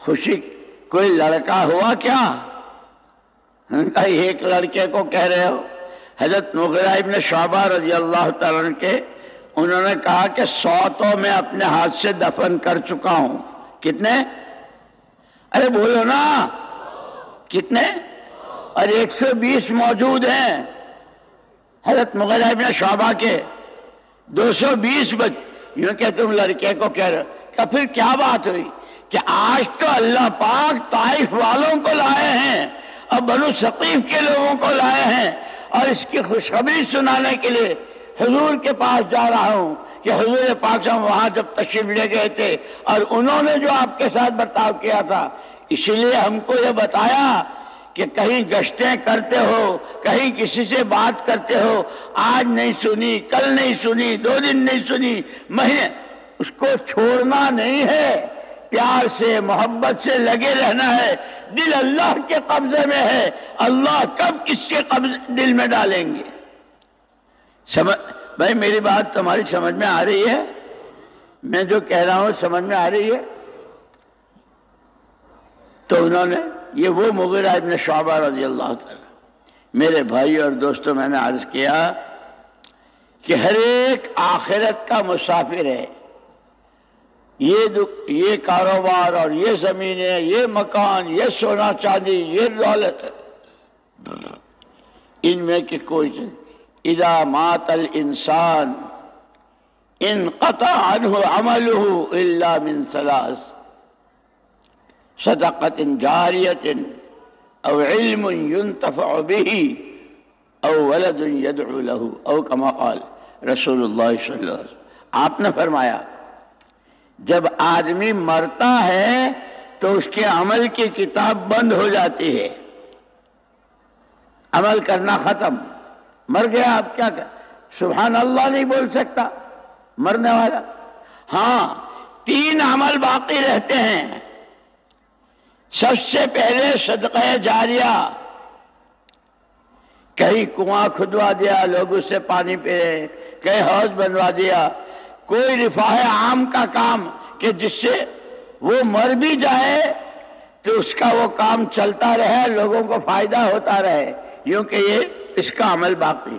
خوشی، کوئی لڑکا ہوا کیا؟ ایک لڑکے کو کہہ رہے ہو؟ حضرت مغیرہ ابن شعبہ رضی اللہ تعالیٰ عنہ کے، انہوں نے کہا کہ 100 تو میں اپنے ہاتھ سے دفن کر چکا ہوں۔ کتنے؟ ارے بولو نا، کتنے؟ اور 120 موجود ہیں حضرت مغیرہ ابن شعبہ کے، 220 بچ، یوں کہ تم لڑکے کو کہہ رہے ہو کہ پھر کیا بات ہوئی؟ کہ آج تو اللہ پاک طائف والوں کو لائے ہیں اور بنو ثقیف کے لوگوں کو لائے ہیں، اور اس کی خوشخبری سنانے کے لیے حضور کے پاس جا رہا ہوں کہ حضور پاک صاحب وہاں جب تشریف لے گئے تھے اور انہوں نے جو آپ کے ساتھ برتاؤ کیا تھا، اسی لیے ہم کو یہ بتایا کہ کہیں گشتیں کرتے ہو، کہیں کسی سے بات کرتے ہو، آج نہیں سنی، کل نہیں سنی، 2 دن نہیں سنی، مہینے، اس کو چھوڑنا نہیں ہے، پیار سے محبت سے لگے رہنا ہے۔ دل اللہ کے قبضے میں ہے، اللہ کب کس کے دل میں ڈالیں گے؟ بھائی میری بات تمہاری سمجھ میں آ رہی ہے؟ میں جو کہہ رہا ہوں سمجھ میں آ رہی ہے؟ تو انہوں نے، یہ وہ مغیرہ ابن شعبہ رضی اللہ تعالیٰ، میرے بھائی اور دوستوں، میں نے عرض کیا کہ ہر ایک آخرت کا مسافر ہے۔ یہ کاروبار اور یہ زمینیں، یہ مکان، یہ سونا چاندی، یہ دولت، ان میں کی کوئی چیز، اذا مات الانسان انقطع عنہ عمله الا من 3: صدقۃ جاریۃ او علم ينتفع به او ولد يدعو له، او كما قال رسول اللہ صلی اللہ علیہ وسلم۔ آپ نے فرمایا جب آدمی مرتا ہے تو اس کے عمل کی کتاب بند ہو جاتی ہے، عمل کرنا ختم، مر گیا، اب کیا کہ سبحان اللہ نہیں بول سکتا مرنے والا۔ ہاں 3 عمل باقی رہتے ہیں۔ سب سے پہلے صدقہ جاریہ، کہیں کنواں کھدوا دیا، لوگ اس سے پانی پی رہے، کہیں حوض بنوا دیا، کوئی رفاہ عام کا کام کہ جس سے وہ مر بھی جائے تو اس کا وہ کام چلتا رہے، لوگوں کو فائدہ ہوتا رہے، یوں کہ یہ اس کا عمل باقی۔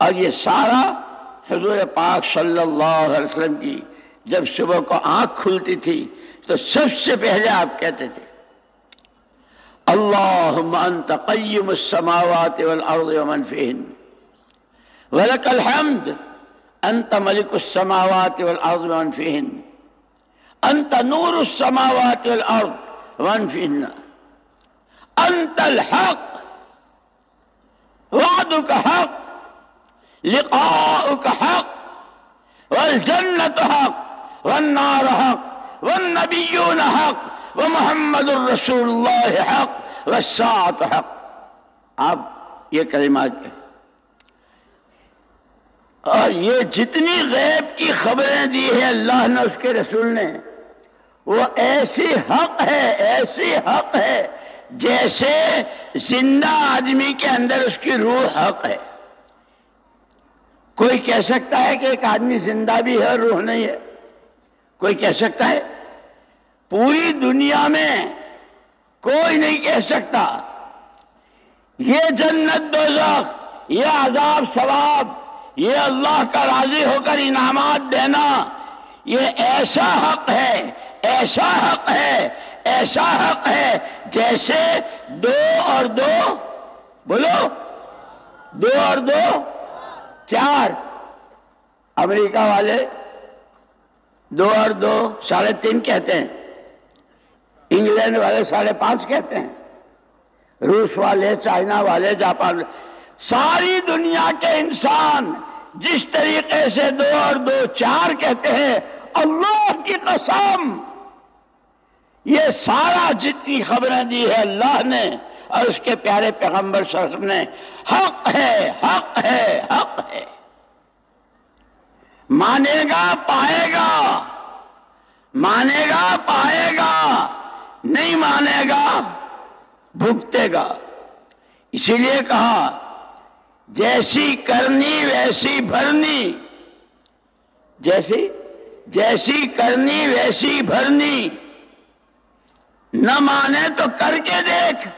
اور یہ سارا حضور پاک صلی اللہ علیہ وسلم کی جب صبح کو آنکھ کھلتی تھی تو سب سے پہلے آپ کہتے تھے اللہم انت قیم السماوات والارض ومن فیہن ولک الحمد انت ملک السماوات والارض ومن فیہن انت نور السماوات والارض ومن فیہن انت الحق وعدک حق لقاؤک حق والجنة حق والنار حق والنبیون حق ومحمد الرسول اللہ حق والساعة حق. آپ یہ کلمات کہیں اور یہ جتنی غیب کی خبریں دی ہے اللہ نے اس کے رسول نے وہ ایسی حق ہے جیسے زندہ آدمی کے اندر اس کی روح حق ہے. کوئی کہہ سکتا ہے کہ ایک آدمی زندہ بھی ہے اور روح نہیں ہے؟ کوئی کہہ سکتا ہے؟ پوری دنیا میں کوئی نہیں کہہ سکتا. یہ جنت دوزخ، یہ عذاب ثواب، یہ اللہ کا راضی ہو کر انعامات دینا، یہ ایسا حق ہے جیسے 2 اور 2 بولو 2 اور 2 4. امریکہ والے 2 اور 2 3.5 کہتے ہیں، انگلینڈ والے 5.5 کہتے ہیں، روس والے، چائنا والے، جاپان، ساری دنیا کے انسان جس طریقے سے 2 اور 2 4 کہتے ہیں، اللہ کی قسم یہ سارا جتنی خبریں دی ہے اللہ نے اور اس کے پیارے پیغمبر صلی اللہ علیہ وسلم نے، حق ہے. مانے گا پائے گا، نہیں مانے گا بھگتے گا. اسی لیے کہا جیسی کرنی ویسی بھرنی، جیسی کرنی ویسی بھرنی. نہ مانے تو کر کے دیکھ،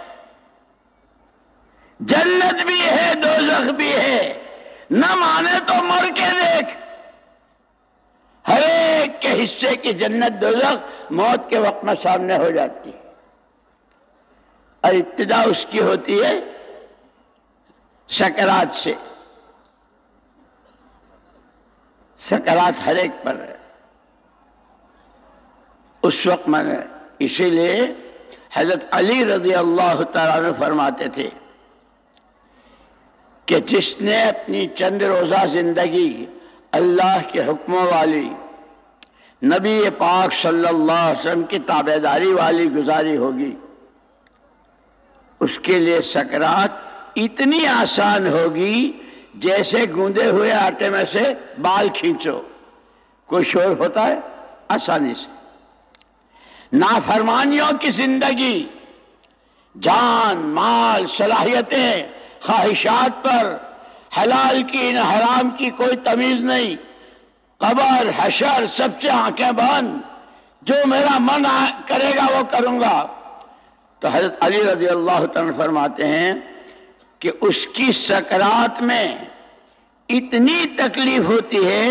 جنت بھی ہے دوزخ بھی ہے، نہ مانے تو مر کے دیکھ. ہر ایک کے حصے کی جنت دوزخ موت کے وقت میں سامنے ہو جاتی ہے، اور ابتدا اس کی ہوتی ہے سکرات سے. سکرات ہر ایک پر ہے اس وقت میں نے. اسی لیے حضرت علی رضی اللہ تعالیٰ عنہ فرماتے تھے کہ جس نے اپنی چند روزہ زندگی اللہ کے حکموں والی، نبی پاک صلی اللہ علیہ وسلم کی تابعداری والی گزاری ہوگی، اس کے لیے سکرات اتنی آسان ہوگی جیسے گوندے ہوئے آٹے میں سے بال کھینچو. کوئی شور ہوتا ہے؟ آسانی سے. نافرمانیوں کی زندگی، جان مال صلاحیتیں خواہشات پر، حلال کی نہ حرام کی کوئی تمیز نہیں، قبر حشر سب سے آنکھیں بند، جو میرا من کرے گا وہ کروں گا. تو حضرت علی رضی اللہ تعالیٰ فرماتے ہیں کہ اس کی سکرات میں اتنی تکلیف ہوتی ہے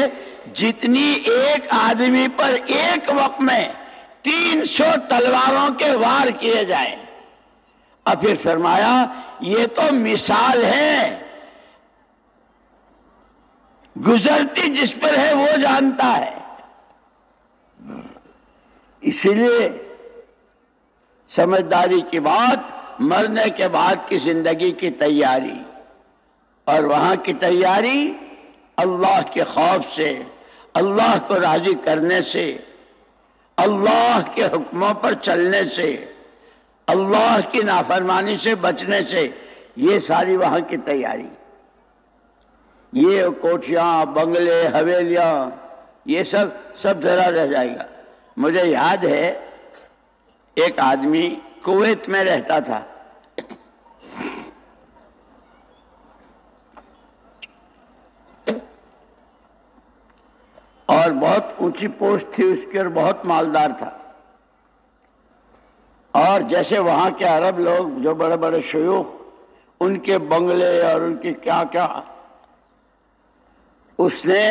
جتنی ایک آدمی پر ایک وقت میں 300 تلواروں کے وار کیے جائیں. اور پھر فرمایا یہ تو مثال ہے، گزرتی جس پر ہے وہ جانتا ہے. اسی لیے سمجھداری کی بات، مرنے کے بعد کی زندگی کی تیاری، اور وہاں کی تیاری اللہ کے خوف سے، اللہ کو راضی کرنے سے، اللہ کے حکموں پر چلنے سے، اللہ کی نافرمانی سے بچنے سے. یہ ساری وہاں کی تیاری. یہ کوٹھیاں، بنگلے، حویلیاں، یہ سب ذرا رہ جائے گا. مجھے یاد ہے ایک آدمی کویت میں رہتا تھا، اور بہت اونچی پوسٹ تھی اس کی اور بہت مالدار تھا. اور جیسے وہاں کے عرب لوگ جو بڑے بڑے شیوخ، ان کے بنگلے اور ان کی کیا کیا اس نے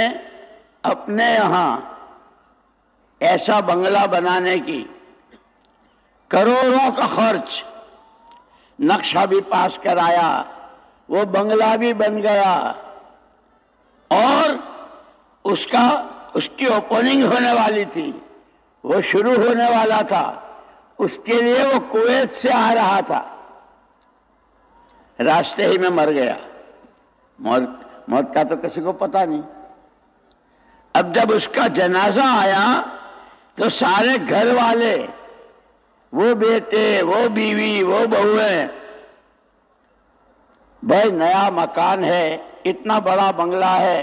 اپنے یہاں ایسا بنگلہ بنانے کی کروڑوں کا خرچ، نقشہ بھی پاس کرایا، وہ بنگلہ بھی بن گیا، اور اس کی اوپننگ ہونے والی تھی، وہ شروع ہونے والا تھا، اس کے لیے وہ کویت سے آ رہا تھا، راستے ہی میں مر گیا۔ موت کا تو کسی کو پتا نہیں۔ اب جب اس کا جنازہ آیا تو سارے گھر والے، وہ بیٹے، وہ بیوی، وہ بہویں، بھائی نیا مکان ہے، اتنا بڑا بنگلہ ہے،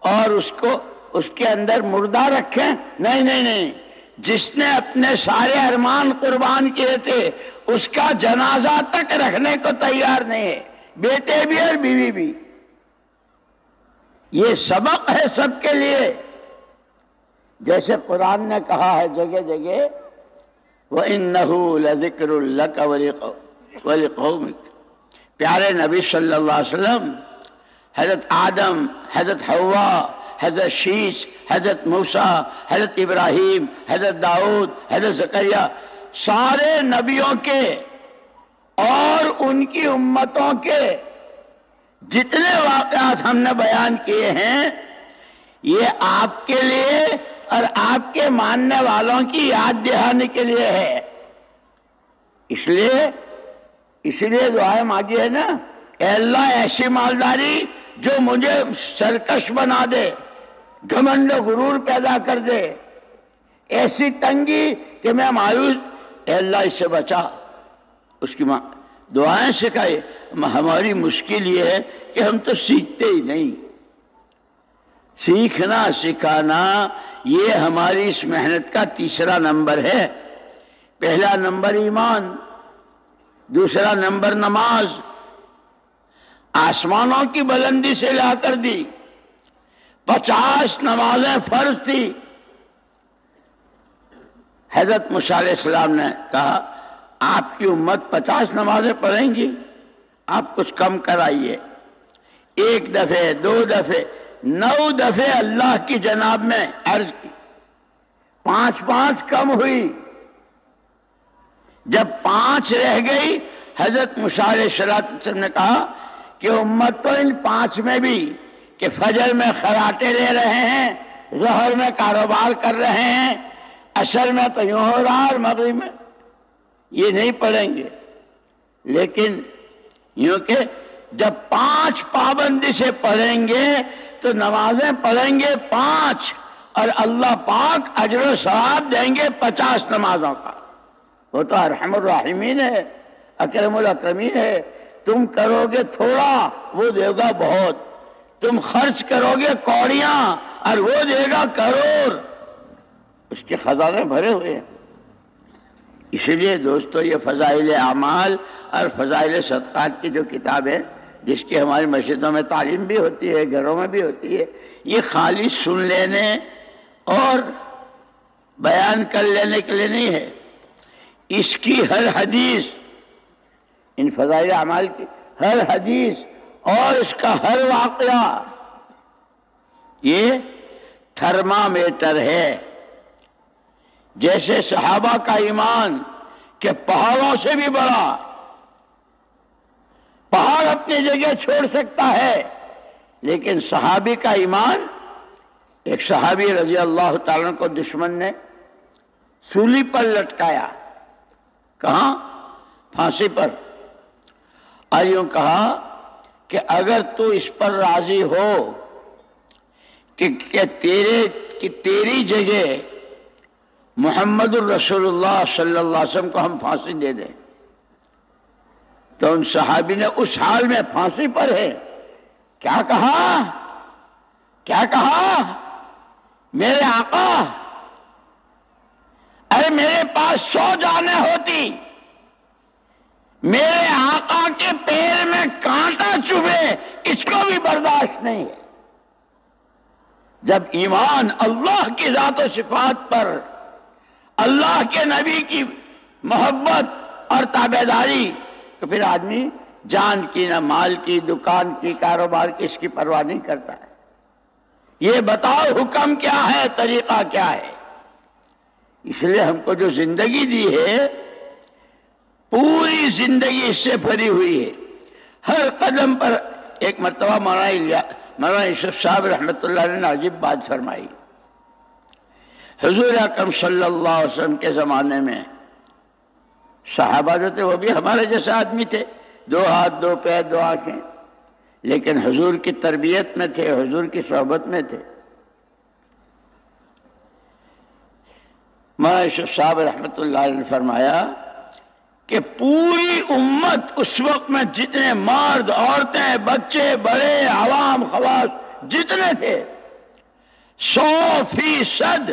اور اس کے اندر مردہ رکھیں؟ نہیں نہیں نہیں، جس نے اپنے سارے ارمان قربان کیے تھے اس کا جنازہ تک رکھنے کو تیار نہیں ہے، بیٹے بھی اور بیوی بھی۔ یہ سبق ہے سب کے لیے، جیسے قرآن نے کہا ہے جگہ جگہ وَإِنَّهُ لَذِكْرٌ لَكَ وَلِقَوْمِكَ۔ پیارے نبی صلی اللہ علیہ وسلم، حضرت آدم، حضرت حوا، حضرت شیش، حضرت موسیٰ، حضرت ابراہیم، حضرت داؤد، حضرت زکریا، سارے نبیوں کے اور ان کی امتوں کے جتنے واقعات ہم نے بیان کیے ہیں، یہ آپ کے لیے اور آپ کے ماننے والوں کی یاد دہانی کے لیے ہے۔ اس لیے دعائیں مانگی ہے نا، اے اللہ ایسی مالداری جو مجھے سرکش بنا دے، گھمنڈ و غرور پیدا کر دے، ایسی تنگی کہ میں مایوس، اے اللہ اس سے بچا۔ اس کی دعائیں سکھائی۔ ہماری مشکل یہ ہے کہ ہم تو سیکھتے ہی نہیں۔ سیکھنا سکھانا یہ ہماری اس محنت کا تیسرا نمبر ہے۔ پہلا نمبر ایمان، دوسرا نمبر نماز، آسمانوں کی بلندی سے لا کر دی، 50 نمازیں فرض تھی۔ حضرت موسیٰ علیہ السلام نے کہا آپ کی امت 50 نمازیں پڑھیں گی، آپ کچھ کم کرائیے۔ 1 دفعے، 2 دفعے، 9 دفعے اللہ کی جناب میں عرض کی، 5 کم ہوئی۔ جب 5 رہ گئی، حضرت موسیٰ علیہ السلام نے کہا کہ امت تو ان 5 میں بھی، کہ فجر میں خراٹے لے رہے ہیں، ظہر میں کاروبار کر رہے ہیں، عصر میں تو یوں ہو رہا اور مغرب میں، یہ نہیں پڑھیں گے۔ لیکن یوں کہ جب 5 پابندی سے پڑھیں گے تو نمازیں پڑھیں گے 5، اور اللہ پاک اجر و ثواب دیں گے 50 نمازوں کا۔ وہ تو ارحم الراحمین ہے، اکرم الاکرمین ہے۔ تم کرو گے تھوڑا، وہ دے گا بہت۔ تم خرچ کرو گے کوڑیاں اور وہ دے گا کروڑ۔ اس کے خزانے بھرے ہوئے ہیں۔ اسی لیے دوستو، یہ فضائل اعمال اور فضائل صدقات کی جو کتاب ہے، جس کی ہماری مسجدوں میں تعلیم بھی ہوتی ہے، گھروں میں بھی ہوتی ہے، یہ خالی سن لینے اور بیان کر لینے کے لیے نہیں ہے۔ اس کی ہر حدیث، ان فضائل اعمال کی ہر حدیث اور اس کا ہر واقعہ یہ تھرمامیٹر ہے۔ جیسے صحابہ کا ایمان کہ پہاڑوں سے بھی بڑا، پہاڑ اپنی جگہ چھوڑ سکتا ہے، لیکن صحابی کا ایمان، ایک صحابی رضی اللہ تعالیٰ کو دشمن نے سولی پر لٹکایا، کہاں؟ پھانسی پر، اور یوں کہا کہ اگر تو اس پر راضی ہو کہ تیری جگہ محمد الرسول اللہ صلی اللہ علیہ وسلم کو ہم پھانسی دے دیں، تو ان صحابی نے اس حال میں پھانسی پر ہے کیا کہا؟ میرے آقا، ارے میرے پاس 100 جانیں ہوتی، میرے آقا کے پیر میں کانٹا چبھے اس کو بھی برداشت نہیں ہے۔ جب ایمان اللہ کی ذات و صفات پر، اللہ کے نبی کی محبت اور تابعداری، تو پھر آدمی جان کی، نہ مال کی، دکان کی، کاروبار کی، اس کی پرواہ نہیں کرتا ہے۔ یہ بتاؤ حکم کیا ہے، طریقہ کیا ہے۔ اس لیے ہم کو جو زندگی دی ہے پوری زندگی اس سے بھری ہوئی ہے۔ ہر قدم پر ایک مرتبہ مولانا یوسف صاحب رحمۃ اللہ علیہ نے عجیب بات فرمائی۔ حضور اکرم صلی اللہ علیہ وسلم کے زمانے میں صحابہ جو تھے وہ بھی ہمارے جیسے آدمی تھے، 2 ہاتھ 2 پیر 2 آنکھیں، لیکن حضور کی تربیت میں تھے، حضور کی صحبت میں تھے۔ مولانا یوسف صاحب رحمۃ اللہ علیہ نے فرمایا کہ پوری امت اس وقت میں جتنے مرد عورتیں بچے بڑے عوام خواص جتنے تھے 100%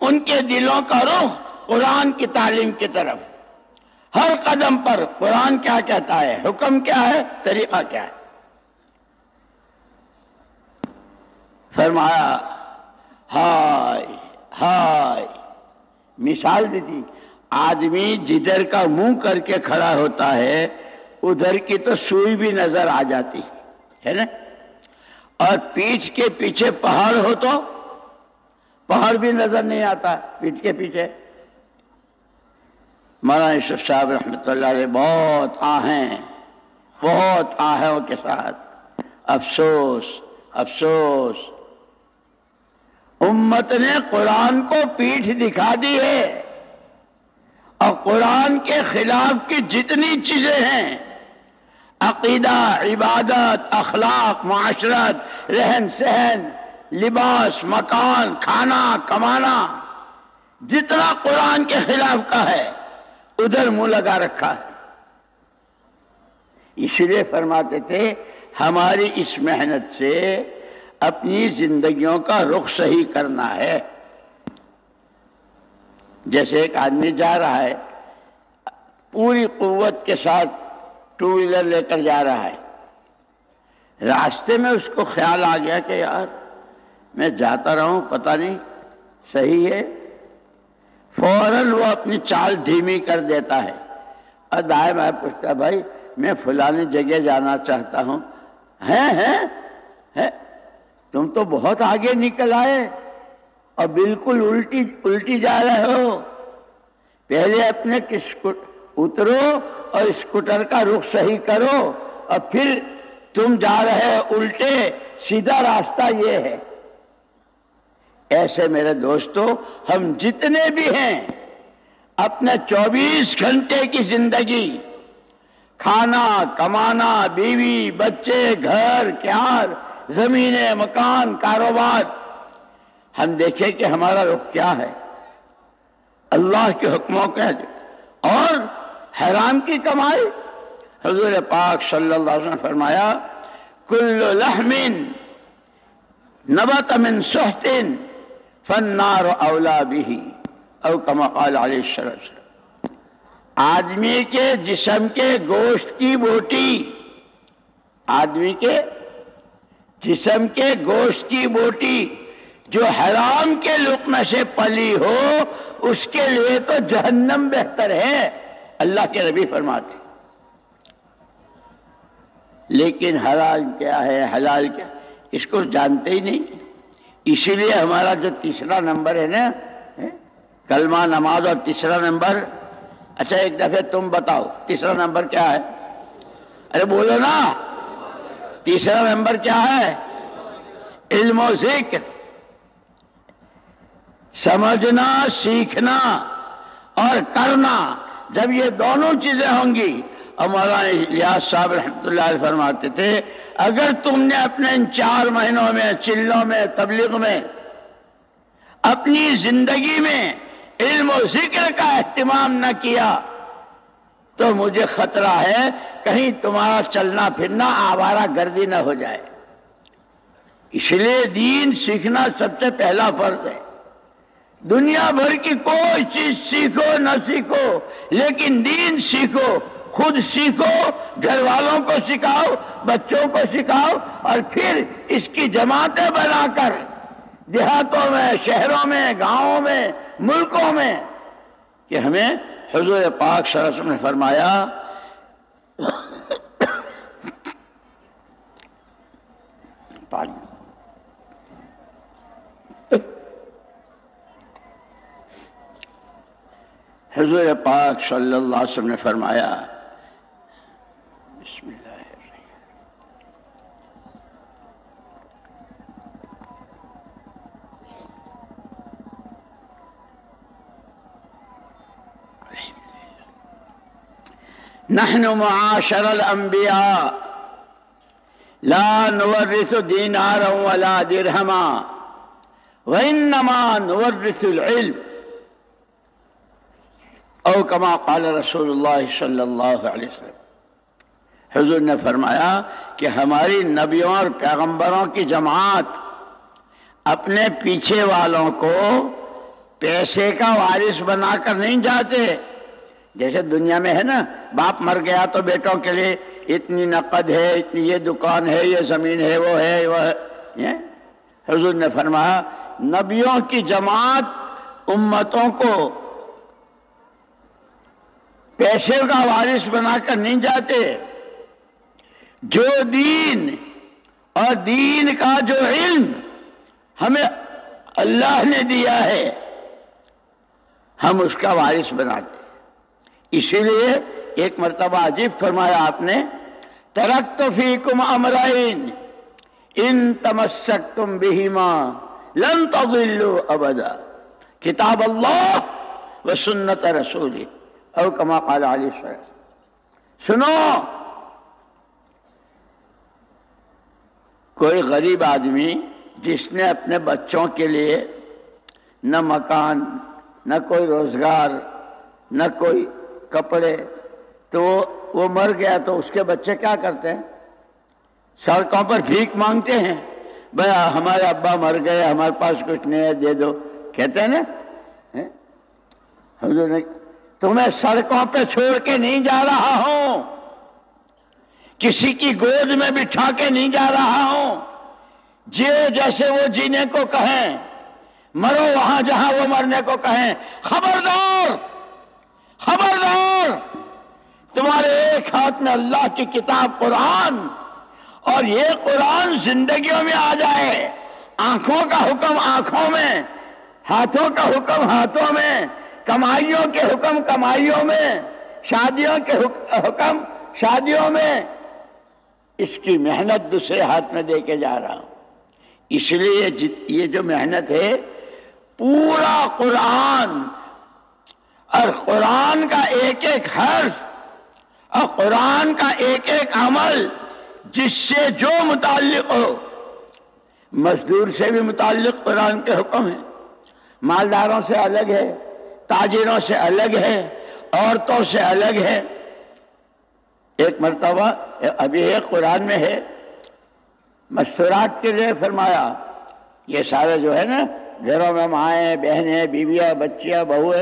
ان کے دلوں کا رخ قرآن کی تعلیم کی طرف، ہر قدم پر قرآن کیا کہتا ہے، حکم کیا ہے، طریقہ کیا ہے۔ فرمایا ہائے ہائے، مثال دی تھی، آدمی جدھر کا منہ کر کے کھڑا ہوتا ہے ادھر کی تو سوئی بھی نظر آ جاتی ہے نا، اور پیٹھ کے پیچھے پہاڑ ہو تو پہاڑ بھی نظر نہیں آتا پیٹھ کے پیچھے۔ مولانا یوسف صاحب رحمۃ اللہ علیہ بہت آہوں کے ساتھ افسوس افسوس، امت نے قرآن کو پیٹھ دکھا دی ہے، اور قرآن کے خلاف کی جتنی چیزیں ہیں، عقیدہ، عبادت، اخلاق، معاشرت، رہن سہن، لباس، مکان، کھانا کمانا، جتنا قرآن کے خلاف کا ہے ادھر منہ لگا رکھا ہے۔ اس لیے فرماتے تھے ہماری اس محنت سے اپنی زندگیوں کا رخ صحیح کرنا ہے۔ جیسے ایک آدمی جا رہا ہے پوری قوت کے ساتھ 2 ویلر لے کر جا رہا ہے، راستے میں اس کو خیال آ گیا کہ یار میں جاتا رہا ہوں پتہ نہیں صحیح ہے، فوراً وہ اپنی چال دھیمی کر دیتا ہے اور دائیں بائیں پوچھتا، بھائی میں فلانی جگہ جانا چاہتا ہوں۔ ہے تم تو بہت آگے نکل آئے اور بالکل الٹی جا رہے ہو، پہلے اپنے اترو اور اسکوٹر کا رخ صحیح کرو اور پھر تم جا رہے الٹے، سیدھا راستہ یہ ہے۔ ایسے میرے دوستو ہم جتنے بھی ہیں اپنے 24 گھنٹے کی زندگی، کھانا کمانا، بیوی بچے، گھر کیار، زمینیں مکان کاروبار، ہم دیکھیں کہ ہمارا رخ کیا ہے، اللہ کے حکموں کے اور حرام کی کمائی۔ حضور پاک صلی اللہ علیہ وسلم نے فرمایا کل لحم نبت من سحت فالنار اولا به، او کما قال علیہ السلام۔ آدمی کے جسم کے گوشت کی بوٹی، آدمی کے جسم کے گوشت کی بوٹی جو حرام کے لقمے سے پلی ہو اس کے لیے تو جہنم بہتر ہے، اللہ کے نبی فرماتے۔ لیکن حلال کیا ہے، حلال کیا، اس کو جانتے ہی نہیں۔ اسی لیے ہمارا جو تیسرا نمبر ہے نا، کلمہ نماز، اور تیسرا نمبر، اچھا ایک دفعہ تم بتاؤ تیسرا نمبر کیا ہے؟ ارے بولو نا، تیسرا نمبر کیا ہے؟ علم و ذکر، سمجھنا، سیکھنا اور کرنا۔ جب یہ دونوں چیزیں ہوں گی، اور مولانا الیاس صاحب رحمۃ اللہ علیہ فرماتے تھے اگر تم نے اپنے ان 4 مہینوں میں، چلوں میں، تبلیغ میں، اپنی زندگی میں علم و ذکر کا اہتمام نہ کیا تو مجھے خطرہ ہے کہیں تمہارا چلنا پھرنا آوارہ گردی نہ ہو جائے۔ اس لیے دین سیکھنا سب سے پہلا فرض ہے۔ دنیا بھر کی کوئی چیز سیکھو نہ سیکھو، لیکن دین سیکھو، خود سیکھو، گھر والوں کو سکھاؤ، بچوں کو سکھاؤ، اور پھر اس کی جماعتیں بنا کر دیہاتوں میں، شہروں میں، گاؤں میں، ملکوں میں، کہ ہمیں حضور پاک صلی اللہ علیہ وسلم نے فرمایا حضور پاک صلی اللہ علیہ وسلم نے فرمایا، بسم اللہ الرحمن الرحیم، نحن معاشر الانبیاء لا نورث دینارا ولا درہما وانما نورث العلم، او کما قال رسول اللہ صلی اللہ علیہ وسلم۔ حضور نے فرمایا کہ ہماری نبیوں اور پیغمبروں کی جماعت اپنے پیچھے والوں کو پیسے کا وارث بنا کر نہیں جاتے۔ جیسے دنیا میں ہے نا، باپ مر گیا تو بیٹوں کے لیے اتنی نقد ہے، اتنی یہ دکان ہے، یہ زمین ہے، وہ ہے، وہ ہے۔ حضور نے فرمایا نبیوں کی جماعت امتوں کو پیسے کا وارث بنا کر نہیں جاتے۔ جو دین اور دین کا جو علم ہمیں اللہ نے دیا ہے، ہم اس کا وارث بناتے۔ اسی لیے ایک مرتبہ عجیب فرمایا آپ نے، ترکت فیکم امرین ان تمسکتم بہما لن تضلوا ابدا، کتاب اللہ و سنت رسولہ، او کما قال علیہ السلام۔ سنو، کوئی غریب آدمی جس نے اپنے بچوں کے لیے نہ مکان، نہ کوئی روزگار، نہ کوئی کپڑے، تو وہ مر گیا تو اس کے بچے کیا کرتے ہیں؟ سڑکوں پر بھیک مانگتے ہیں، بھیا ہمارے ابا مر گئے، ہمارے پاس کچھ نہیں ہے، دے دو، کہتے ہیں نا۔ حضور نے تمہیں سڑکوں پہ چھوڑ کے نہیں جا رہا ہوں، کسی کی گود میں بٹھا کے نہیں جا رہا ہوں، جیو جیسے وہ جینے کو کہیں، مرو وہاں جہاں وہ مرنے کو کہیں۔ خبردار خبردار، تمہارے ایک ہاتھ میں اللہ کی کتاب قرآن، اور یہ قرآن زندگیوں میں آ جائے، آنکھوں کا حکم آنکھوں میں، ہاتھوں کا حکم ہاتھوں میں، کمائیوں کے حکم کمائیوں میں، شادیوں کے حکم شادیوں میں، اس کی محنت دوسرے ہاتھ میں دے کے جا رہا ہوں۔ اس لیے یہ جو محنت ہے، پورا قرآن اور قرآن کا ایک ایک حرف اور قرآن کا ایک ایک عمل جس سے جو متعلق ہو، مزدور سے بھی متعلق قرآن کے حکم ہیں، مالداروں سے الگ ہے، تاجروں سے الگ ہے، عورتوں سے الگ ہے۔ ایک مرتبہ ابھی ایک قرآن میں ہے، مستورات کے لیے فرمایا، یہ سارے جو ہے نا گھروں میں مائیں بہنیں بیویاں بچیاں بہویں،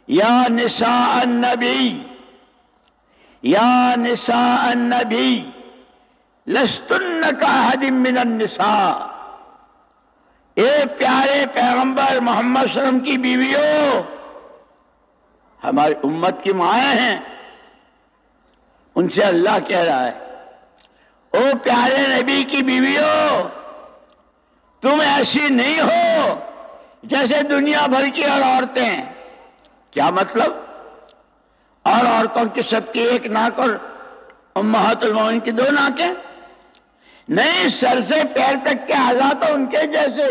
یا نساء النبی یا نساء النبی لستن کاحد من النساء، اے پیارے پیغمبر محمد صلی اللہ علیہ وسلم کی بیویوں، ہماری امت کی مائیں ہیں، ان سے اللہ کہہ رہا ہے، او پیارے نبی کی بیویوں، تم ایسی نہیں ہو جیسے دنیا بھر کی اور عورتیں۔ کیا مطلب؟ اور عورتوں کی سب کی ایک ناک اور امہات المومنین کی دو ناکیں؟ نہیں، سر سے پیر تک کے اعضاء تو ان کے جیسے۔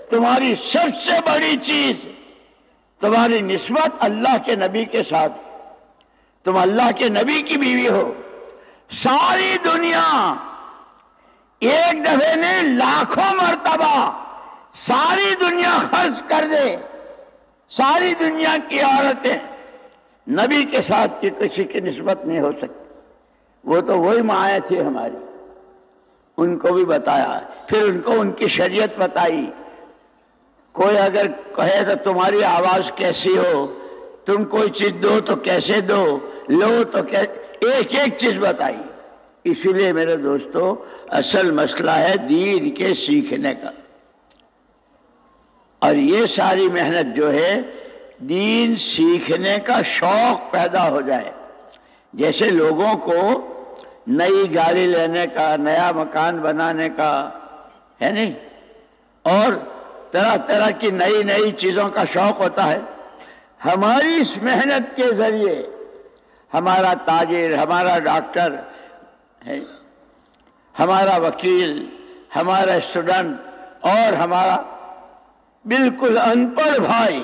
تمہاری سب سے بڑی چیز تمہاری نسبت اللہ کے نبی کے ساتھ، تم اللہ کے نبی کی بیوی ہو۔ ساری دنیا ایک دفعہ نے لاکھوں مرتبہ ساری دنیا خرچ کر دے، ساری دنیا کی عورتیں نبی کے ساتھ کی کسی کی نسبت نہیں ہو سکتی۔ وہ تو وہی مائیں تھی ہماری، ان کو بھی بتایا، پھر ان کو ان کی شریعت بتائی۔ کوئی اگر کہے تو تمہاری آواز کیسی ہو، تم کوئی چیز دو تو کیسے دو، لو تو ایک ایک چیز بتائی۔ اسی لیے میرے دوستو، اصل مسئلہ ہے دین کے سیکھنے کا، اور یہ ساری محنت جو ہے دین سیکھنے کا شوق پیدا ہو جائے۔ جیسے لوگوں کو نئی گاڑی لینے کا، نیا مکان بنانے کا ہے نہیں، اور طرح طرح کی نئی نئی چیزوں کا شوق ہوتا ہے۔ ہماری اس محنت کے ذریعے ہمارا تاجر، ہمارا ڈاکٹر ہے، ہمارا وکیل، ہمارا اسٹوڈنٹ اور ہمارا بالکل ان پڑھ بھائی،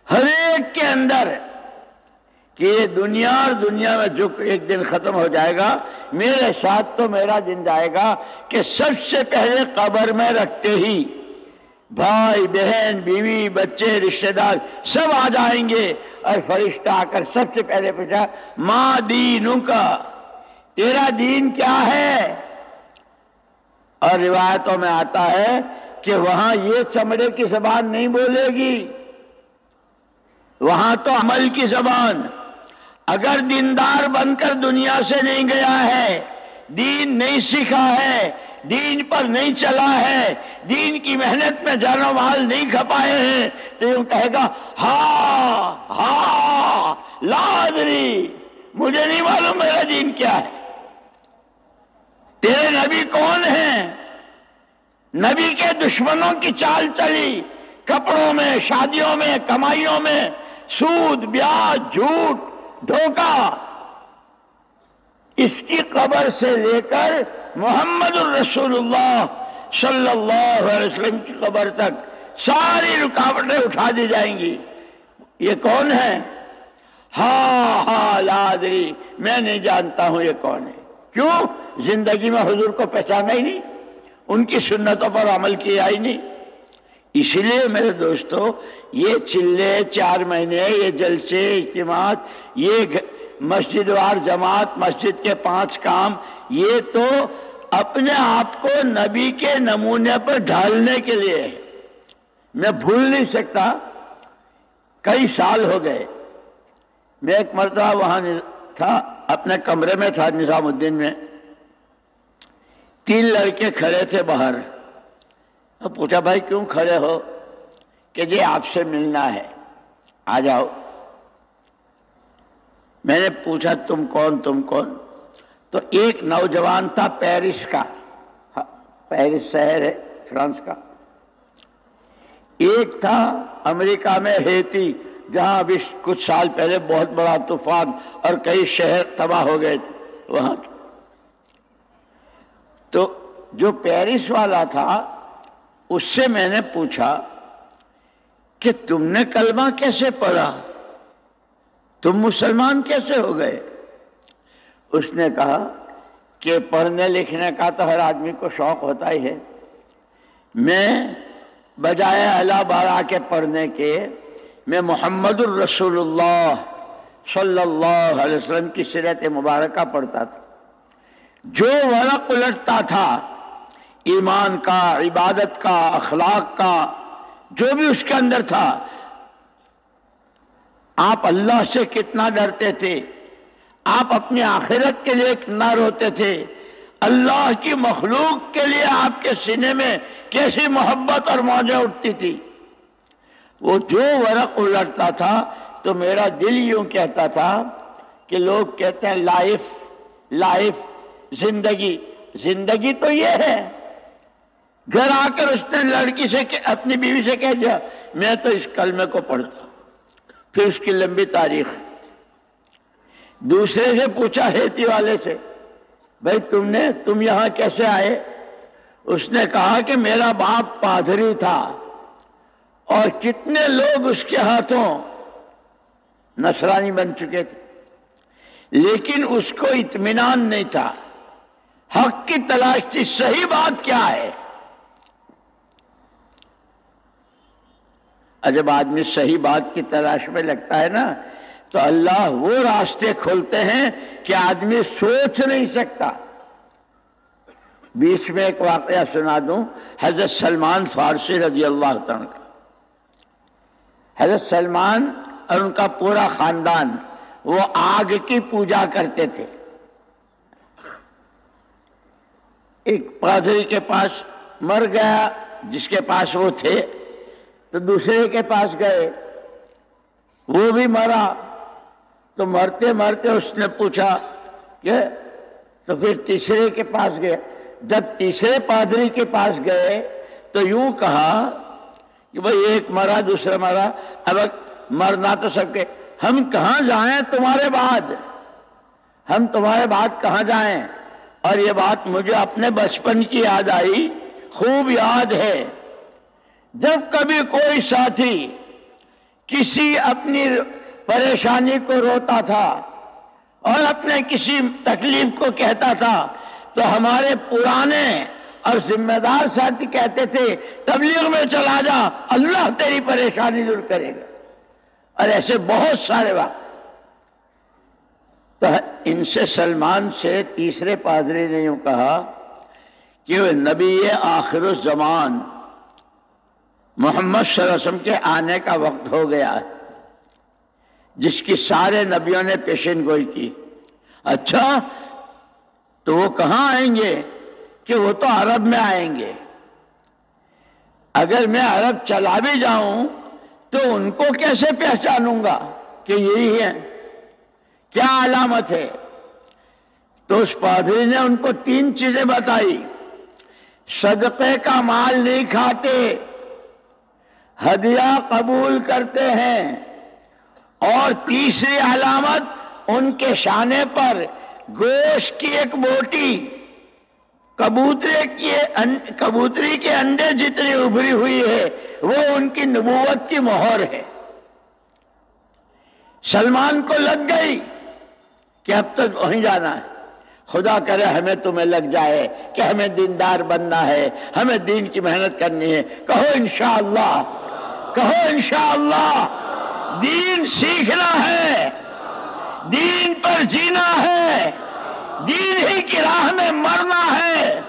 ہر ایک کے اندر کہ یہ دنیا اور دنیا میں جو ایک دن ختم ہو جائے گا، میرے ساتھ تو میرا دن جائے گا کہ سب سے پہلے قبر میں رکھتے ہی بھائی بہن بیوی بچے رشتہ دار سب آ جائیں گے، اور فرشتہ آ کر سب سے پہلے پوچھا ما دینکا، تیرا دین کیا ہے؟ اور روایتوں میں آتا ہے کہ وہاں یہ چمڑے کی زبان نہیں بولے گی، وہاں تو عمل کی زبان۔ اگر دیندار بن کر دنیا سے نہیں گیا ہے، دین نہیں سیکھا ہے، دین پر نہیں چلا ہے، دین کی محنت میں جان و مال نہیں کھپائے ہیں، تو یوں کہے گا ہاں لا ادری، مجھے نہیں معلوم میرا دین کیا ہے۔ تیرے نبی کون ہیں؟ نبی کے دشمنوں کی چال چلی، کپڑوں میں، شادیوں میں، کمائیوں میں، سود، بیاج، جھوٹ، دھوکہ۔ اس کی قبر سے لے کر محمد الرسول اللہ صلی اللہ علیہ وسلم کی قبر تک ساری رکاوٹیں اٹھا دی جائیں گی۔ یہ کون ہے؟ ہاں لا ادری، میں نہیں جانتا ہوں یہ کون ہے۔ کیوں؟ زندگی میں حضور کو پہچانا ہی نہیں، ان کی سنتوں پر عمل کیا ہی نہیں۔ اسی لیے میرے دوستو، یہ چلے 4 مہینے، یہ جلسے اجتماعات، یہ مسجد وار جماعت، مسجد کے 5 کام، یہ تو اپنے آپ کو نبی کے نمونے پر ڈھالنے کے لیے ہے۔ میں بھول نہیں سکتا، کئی سال ہو گئے، میں ایک مرتبہ وہاں تھا، اپنے کمرے میں تھا نظام الدین میں، 3 لڑکے کھڑے تھے باہر۔ پوچھا بھائی کیوں کھڑے ہو؟ کہ جی آپ سے ملنا ہے، آ جاؤ۔ میں نے پوچھا تم کون؟ تو ایک نوجوان تھا پیرس کا، پیرس شہر ہے فرانس کا، ایک تھا امریکہ میں ہیتی، جہاں ابھی کچھ سال پہلے بہت بڑا طوفان اور کئی شہر تباہ ہو گئے تھے وہاں کے۔ تو جو پیرس والا تھا اس سے میں نے پوچھا کہ تم نے کلمہ کیسے پڑھا؟ تم مسلمان کیسے ہو گئے؟ اس نے کہا کہ پڑھنے لکھنے کا تو ہر آدمی کو شوق ہوتا ہی ہے، میں بجائے اللہ بارہ کے پڑھنے کے، میں محمد الرسول اللہ صلی اللہ علیہ وسلم کی سیرت مبارکہ پڑھتا تھا۔ جو ورق الٹتا تھا ایمان کا، عبادت کا، اخلاق کا، جو بھی اس کے اندر تھا، آپ اللہ سے کتنا ڈرتے تھے، آپ اپنی آخرت کے لیے کتنا روتے تھے، اللہ کی مخلوق کے لیے آپ کے سینے میں کیسی محبت اور موجیں اٹھتی تھی۔ وہ جو ورق الٹتا تھا تو میرا دل یوں کہتا تھا کہ لوگ کہتے ہیں لائف، زندگی تو یہ ہے۔ گھر آ کر اس نے لڑکی سے اپنی بیوی سے کہہ دیا میں تو اس کلمے کو پڑھتا ہوں، پھر اس کی لمبی تاریخ۔ دوسرے سے پوچھا ہیتی والے سے، بھائی تم یہاں کیسے آئے؟ اس نے کہا کہ میرا باپ پادری تھا اور کتنے لوگ اس کے ہاتھوں نصرانی بن چکے تھے، لیکن اس کو اطمینان نہیں تھا، حق کی تلاش تھی، صحیح بات کیا ہے۔ جب آدمی صحیح بات کی تلاش میں لگتا ہے نا تو اللہ وہ راستے کھولتے ہیں کہ آدمی سوچ نہیں سکتا۔ بیچ میں ایک واقعہ سنا دوں، حضرت سلمان فارسی رضی اللہ تعالیٰ کا۔ حضرت سلمان اور ان کا پورا خاندان وہ آگ کی پوجا کرتے تھے۔ ایک پادری کے پاس مر گیا جس کے پاس وہ تھے، تو دوسرے کے پاس گئے، وہ بھی مرا، تو مرتے مرتے اس نے پوچھا کہ تو پھر تیسرے کے پاس گئے۔ جب تیسرے پادری کے پاس گئے تو یوں کہا کہ بھئی ایک مرا دوسرا مرا، اب مر نہ تو سکے، ہم کہاں جائیں تمہارے بعد، ہم تمہارے بعد کہاں جائیں؟ اور یہ بات مجھے اپنے بچپن کی یاد آئی، خوب یاد ہے، جب کبھی کوئی ساتھی کسی اپنی پریشانی کو روتا تھا اور اپنے کسی تکلیف کو کہتا تھا تو ہمارے پرانے اور ذمہ دار ساتھی کہتے تھے تبلیغ میں چلا جا، اللہ تیری پریشانی دور کرے گا، اور ایسے بہت سارے واقع۔ تو ان سے سلمان سے تیسرے پادری نے یوں کہا کہ نبی آخر الزمان محمد صلی اللہ علیہ وسلم کے آنے کا وقت ہو گیا ہے، جس کی سارے نبیوں نے پیشین گوئی کی۔ اچھا تو وہ کہاں آئیں گے؟ کہ وہ تو عرب میں آئیں گے، اگر میں عرب چلا بھی جاؤں تو ان کو کیسے پہچانوں گا کہ یہی ہے؟ کیا علامت ہے؟ تو اس پادری نے ان کو 3 چیزیں بتائی، صدقے کا مال نہیں کھاتے، ہدیہ قبول کرتے ہیں، اور تیسری علامت ان کے شانے پر گوشت کی ایک بوٹی کبوتری کے انڈے جتنی ابھری ہوئی ہے، وہ ان کی نبوت کی مہر ہے۔ سلمان کو لگ گئی کہ اب تک وہیں جانا ہے، خدا کرے ہمیں تمہیں لگ جائے کہ ہمیں دیندار بننا ہے، ہمیں دین کی محنت کرنی ہے۔ کہو انشاءاللہ، کہو انشاءاللہ، دین سیکھنا ہے، دین پر جینا ہے، دین ہی کی راہ میں مرنا ہے،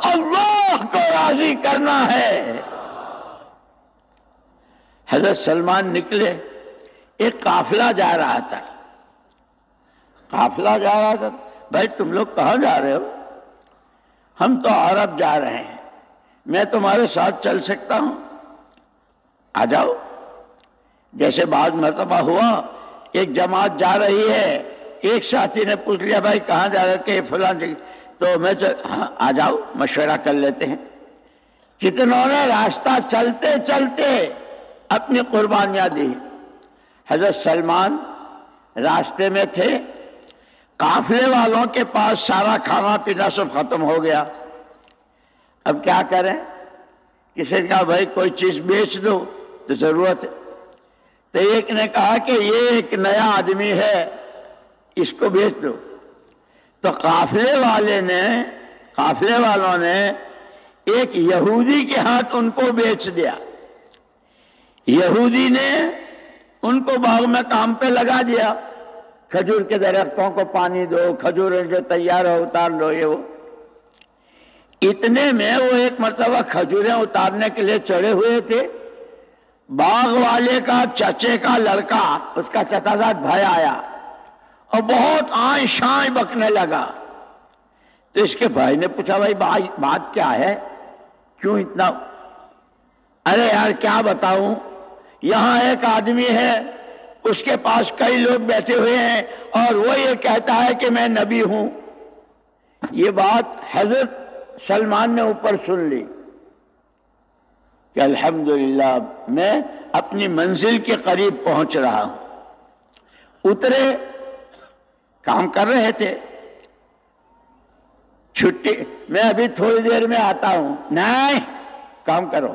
اللہ کو راضی کرنا ہے۔ حضرت سلمان نکلے، ایک قافلہ جا رہا تھا، بھائی تم لوگ کہاں جا رہے ہو؟ ہم تو عرب جا رہے ہیں، میں تمہارے ساتھ چل سکتا ہوں، آ جاؤ۔ جیسے بعض مرتبہ ہوا ایک جماعت جا رہی ہے، ایک ساتھی نے پوچھ لیا بھائی کہاں جا رہے ہو؟ کہ فلاں جگہ، تو میں ہاں آ جاؤ مشورہ کر لیتے ہیں۔ کتنوں نے راستہ چلتے چلتے اپنی قربانیاں دی۔ حضرت سلمان راستے میں تھے، قافلے والوں کے پاس سارا کھانا پینا سب ختم ہو گیا، اب کیا کریں؟ کسی نے کہا بھائی کوئی چیز بیچ دو، تو ضرورت ہے۔ تو ایک نے کہا کہ یہ ایک نیا آدمی ہے، اس کو بیچ دو۔ تو قافلے والوں نے ایک یہودی کے ہاتھ ان کو بیچ دیا۔ یہودی نے ان کو باغ میں کام پہ لگا دیا، کھجور کے درختوں کو پانی دو، کھجور جو تیار ہو اتار لو، یہ وہ۔ اتنے میں وہ ایک مرتبہ کھجوریں اتارنے کے لیے چڑھے ہوئے تھے، باغ والے کا چچے کا لڑکا، اس کا چچازاد بھائی آیا اور بہت آئیں شائیں بکنے لگا۔ تو اس کے بھائی نے پوچھا بھائی بات کیا ہے، کیوں اتنا؟ ارے یار کیا بتاؤں، یہاں ایک آدمی ہے، اس کے پاس کئی لوگ بیٹھے ہوئے ہیں اور وہ یہ کہتا ہے کہ میں نبی ہوں۔ یہ بات حضرت سلمان نے اوپر سن لی کہ الحمدللہ میں اپنی منزل کے قریب پہنچ رہا ہوں۔ اترے، کام کر رہے تھے، چھٹی میں ابھی تھوڑی دیر میں آتا ہوں، نہیں کام کرو،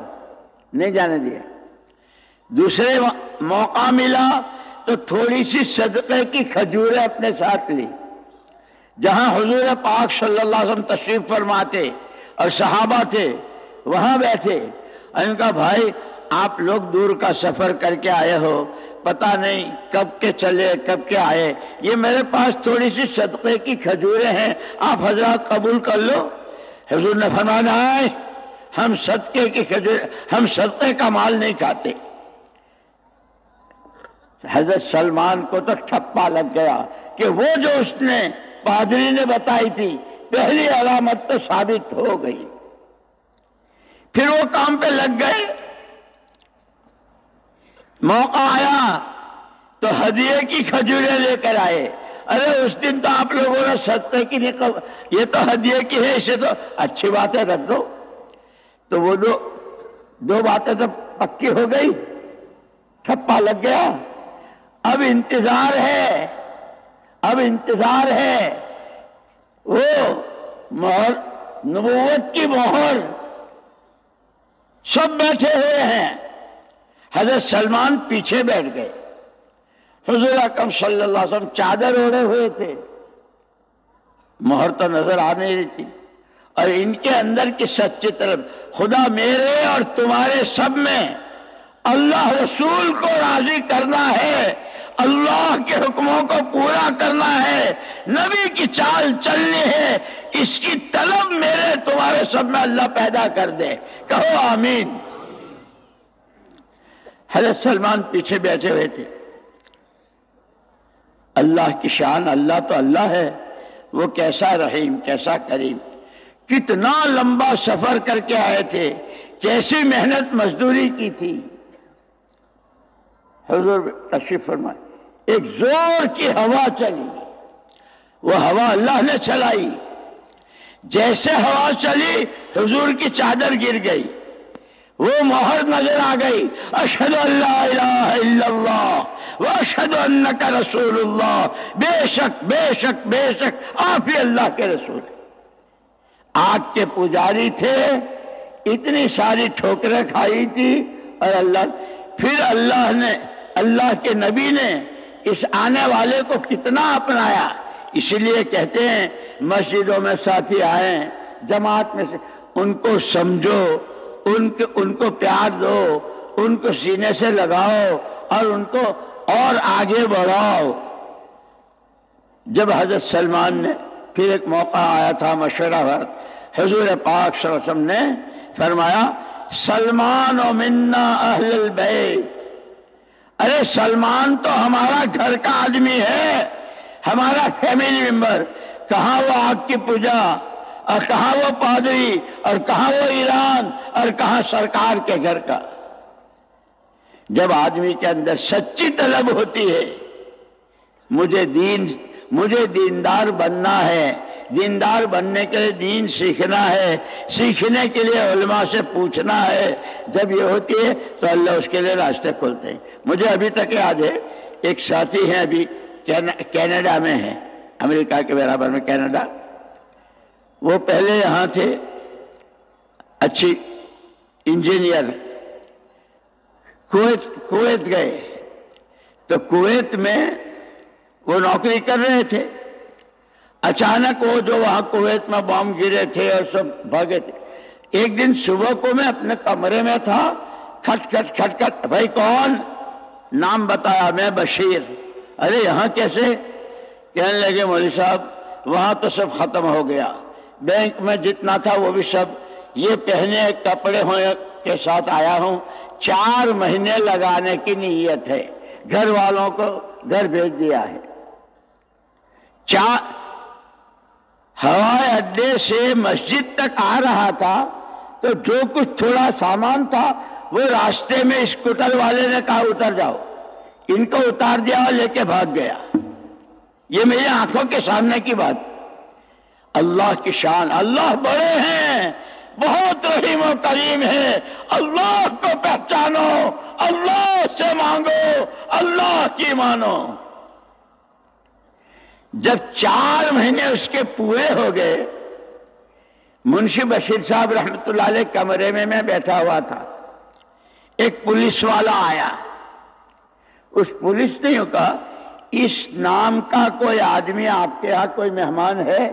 نہیں جانے دیا۔ دوسرے موقع ملا تو تھوڑی سی صدقے کی کھجوریں اپنے ساتھ لی۔ جہاں حضور پاک صلی اللہ علیہ وسلم تشریف فرماتے اور صحابہ تھے وہاں بیٹھے، ان کا بھائی آپ لوگ دور کا سفر کر کے آئے ہو، پتہ نہیں کب کے چلے کب کے آئے، یہ میرے پاس تھوڑی سی صدقے کی کھجوریں ہیں، آپ حضرات قبول کر لو۔ حضور نے فرمایا نہیں، ہم صدقے کی کھجوریں، ہم صدقے کا مال نہیں کھاتے۔ حضرت سلمان کو تو ٹھپا لگ گیا کہ وہ جو اس نے پادری نے بتائی تھی پہلی علامت تو ثابت ہو گئی۔ پھر وہ کام پہ لگ گئے، موقع آیا تو ہدیے کی کھجوریں لے کر آئے۔ ارے اس دن تو آپ لوگوں نے صدقے کی نہیں، یہ تو ہدیے کی ہے، اسے تو اچھی باتیں رکھ دو۔ تو وہ دو باتیں تو پکی ہو گئی۔ ٹھپا لگ گیا. اب انتظار ہے وہ مہر، نبوت کی مہر. سب بیٹھے ہوئے ہیں. حضرت سلمان پیچھے بیٹھ گئے. حضور اکرم صلی اللہ علیہ وسلم چادر اوڑے ہوئے تھے، مہر تو نظر آ نہیں رہی تھی. اور ان کے اندر کی سچی طلب، خدا میرے اور تمہارے سب میں اللہ رسول کو راضی کرنا ہے، اللہ کے حکموں کو پورا کرنا ہے، نبی کی چال چلنی ہے، اس کی طلب میرے تمہارے سب میں اللہ پیدا کر دے. کہو آمین. حضرت سلمان پیچھے بیٹھے ہوئے تھے. اللہ کی شان، اللہ تو اللہ ہے، وہ کیسا رحیم، کیسا کریم. کتنا لمبا سفر کر کے آئے تھے، کیسی محنت مزدوری کی تھی. حضور تشریف فرمائے. ایک زور کی ہوا چلی، وہ ہوا اللہ نے چلائی. جیسے ہوا چلی حضور کی چادر گر گئی، وہ مہر نظر آ گئی. اشہد ان لا الہ الا اللہ واشہد انک رسول اللہ. بے شک بے شک بے شک آپ ہی اللہ کے رسول. آگ کے پجاری تھے، اتنی ساری ٹھوکریں کھائی تھی، اور پھر اللہ کے نبی نے اس آنے والے کو کتنا اپنایا. اس لیے کہتے ہیں مسجدوں میں ساتھی آئیں، جماعت میں سے ان کو سمجھو، ان کو پیار دو، ان کو سینے سے لگاؤ اور ان کو اور آگے بڑھاؤ. جب حضرت سلمان نے پھر ایک موقع آیا تھا مشورہ بھر، حضور پاک صلی اللہ علیہ وسلم نے فرمایا سلمان و منا اہل البیت. ارے سلمان تو ہمارا گھر کا آدمی ہے، ہمارا فیملی ممبر. کہاں وہ آگ کی پوجا، اور کہاں وہ پادری، اور کہاں وہ ایران، اور کہاں سرکار کے گھر کا. جب آدمی کے اندر سچی طلب ہوتی ہے، مجھے دیندار بننا ہے، دیندار بننے کے لیے دین سیکھنا ہے، سیکھنے کے لیے علماء سے پوچھنا ہے، جب یہ ہوتی ہے تو اللہ اس کے لیے راستے کھولتے ہیں. مجھے ابھی تک یاد ہے، ایک ساتھی ہیں ابھی کینیڈا میں ہیں، امریکہ کے برابر میں کینیڈا. وہ پہلے یہاں تھے اچھی انجینئر. کویت گئے تو کویت میں وہ نوکری کر رہے تھے. اچانک وہ جو وہاں کویت میں بم گرے تھے اور سب بھاگے تھے. ایک دن صبح کو میں اپنے کمرے میں تھا، کھٹ کھٹ کھٹ کھٹ. بھائی کون؟ نام بتایا، میں بشیر. ارے یہاں کیسے؟ کہنے لگے مولوی صاحب وہاں تو سب ختم ہو گیا، بینک میں جتنا تھا وہ بھی سب، یہ پہنے کپڑے ہوئے کے ساتھ آیا ہوں، 4 مہینے لگانے کی نیت ہے، گھر والوں کو گھر بھیج دیا ہے. ہوائی اڈے سے مسجد تک آ رہا تھا تو جو کچھ تھوڑا سامان تھا وہ راستے میں اسکوٹر والے نے کہا اتر جاؤ، ان کو اتار دیا اور لے کے بھاگ گیا. یہ میری آنکھوں کے سامنے کی بات. اللہ کی شان، اللہ بڑے ہیں، بہت رحیم و کریم ہے. اللہ کو پہچانو، اللہ سے مانگو، اللہ کی مانو. جب 4 مہینے اس کے پورے ہو گئے، منشی بشیر صاحب رحمت اللہ علیہ کمرے میں بیٹھا ہوا تھا. ایک پولیس والا آیا. اس پولیس نے یوں کہا اس نام کا کوئی آدمی آپ کے یہاں کوئی مہمان ہے؟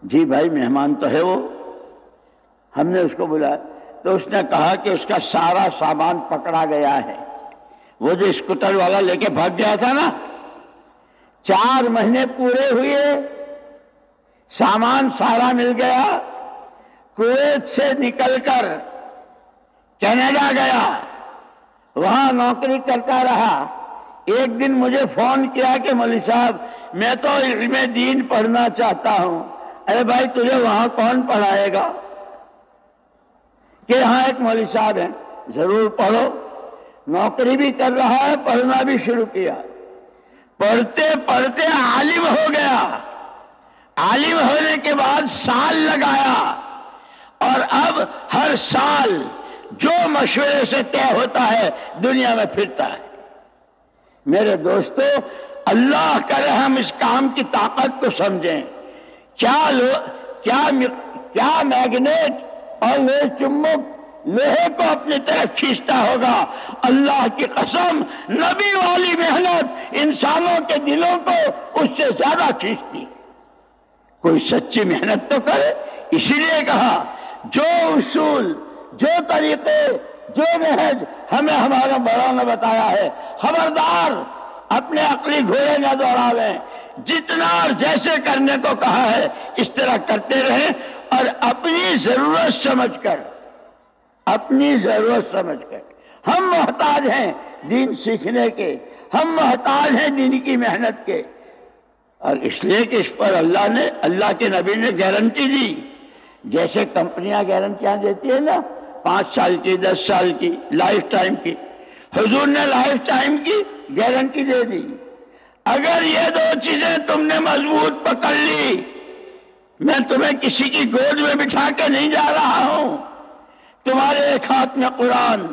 جی بھائی مہمان تو ہے وہ. ہم نے اس کو بلایا تو اس نے کہا کہ اس کا سارا سامان پکڑا گیا ہے. وہ جو اسکوٹر والا لے کے بھاگ گیا تھا نا، 4 مہینے پورے ہوئے، سامان سارا مل گیا. کویت سے نکل کر کینیڈا گیا، وہاں نوکری کرتا رہا. ایک دن مجھے فون کیا کہ مولوی صاحب میں تو علم دین پڑھنا چاہتا ہوں. ارے بھائی تجھے وہاں کون پڑھائے گا؟ کہ یہاں ایک مولوی صاحب ہیں، ضرور پڑھو. نوکری بھی کر رہا ہے، پڑھنا بھی شروع کیا. پڑھتے پڑھتے عالم ہو گیا. عالم ہونے کے بعد سال لگایا، اور اب ہر سال جو مشورے سے طے ہوتا ہے دنیا میں پھرتا ہے۔ میرے دوستو، اللہ کرے ہم اس کام کی طاقت کو سمجھیں۔ کیا میگنیٹ اور وہ چمک لوہے کو اپنی طرف کھینچتا ہوگا؟ اللہ کی قسم، نبی والی محنت انسانوں کے دلوں کو اس سے زیادہ کھینچتی۔ کوئی سچی محنت تو کرے۔ اسی لیے کہا جو اصول، جو طریقے، جو نہج ہمیں ہمارا بڑوں نے بتایا ہے، خبردار اپنے عقلی گھوڑے نہ دوڑاویں۔ جتنا اور جیسے کرنے کو کہا ہے اس طرح کرتے رہیں، اور اپنی ضرورت سمجھ کر ہم محتاج ہیں دین سیکھنے کے، ہم محتاج ہیں دین کی محنت کے، اور اس لیے کہ اس پر اللہ کے نبی نے گارنٹی دی۔ جیسے کمپنیاں گارنٹیاں دیتی ہیں نا، 5 سال کی، 10 سال کی، لائف ٹائم کی، حضور نے لائف ٹائم کی گارنٹی دے دی۔ اگر یہ 2 چیزیں تم نے مضبوط پکڑ لی، میں تمہیں کسی کی گود میں بٹھا کے نہیں جا رہا ہوں، تمہارے ایک ہاتھ میں قرآن،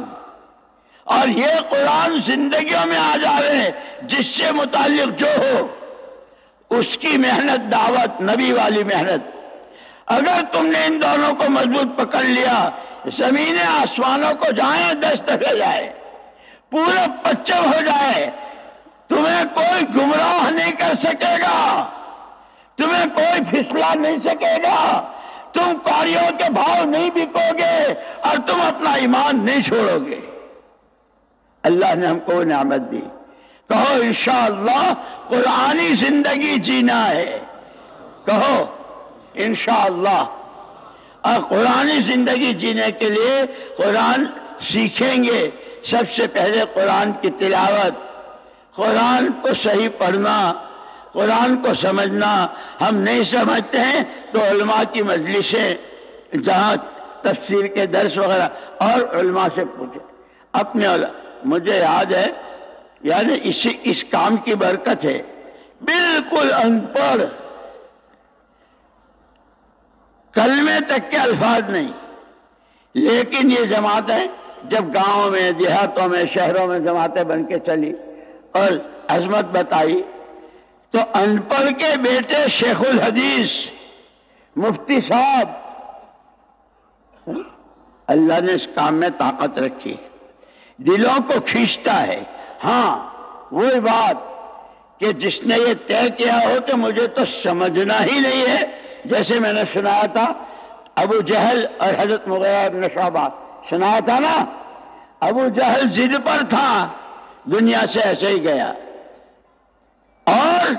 اور یہ قرآن زندگیوں میں آ جاوے، جس سے متعلق جو ہو اس کی محنت، دعوت، نبی والی محنت۔ اگر تم نے ان دونوں کو مضبوط پکڑ لیا، زمین آسمانوں کو جائیں 10 دفعے جائے، پورا پچم ہو جائے، تمہیں کوئی گمراہ نہیں کر سکے گا، تمہیں کوئی پھسلا نہیں سکے گا، تم کوڑیوں کے بھاؤ نہیں بکو گے، اور تم اپنا ایمان نہیں چھوڑو گے۔ اللہ نے ہم کو نعمت دی۔ کہو انشاءاللہ قرآنی زندگی جینا ہے، کہو انشاءاللہ۔ اور قرآنی زندگی جینے کے لیے قرآن سیکھیں گے۔ سب سے پہلے قرآن کی تلاوت، قرآن کو صحیح پڑھنا، قرآن کو سمجھنا۔ ہم نہیں سمجھتے ہیں تو علماء کی مجلسیں، جہاں تفسیر کے درس وغیرہ، اور علماء سے پوچھیں اپنے مجھے یاد ہے، یعنی اس کام کی برکت ہے، بالکل ان پڑھ، کلمے تک کے الفاظ نہیں، لیکن یہ جماعتیں جب گاؤں میں، دیہاتوں میں، شہروں میں جماعتیں بن کے چلی اور عظمت بتائی، تو ان پڑھ کے بیٹے شیخ الحدیث مفتی صاحب، اللہ نے اس کام میں طاقت رکھی، دلوں کو کھینچتا ہے۔ ہاں وہی بات کہ جس نے یہ طے کیا ہو کہ مجھے تو سمجھنا ہی نہیں ہے، جیسے میں نے سنایا تھا ابو جہل اور حضرت مغیرہ ابن شعبہ، سنایا تھا نا، ابو جہل ضد پر تھا، دنیا سے ایسے ہی گیا، اور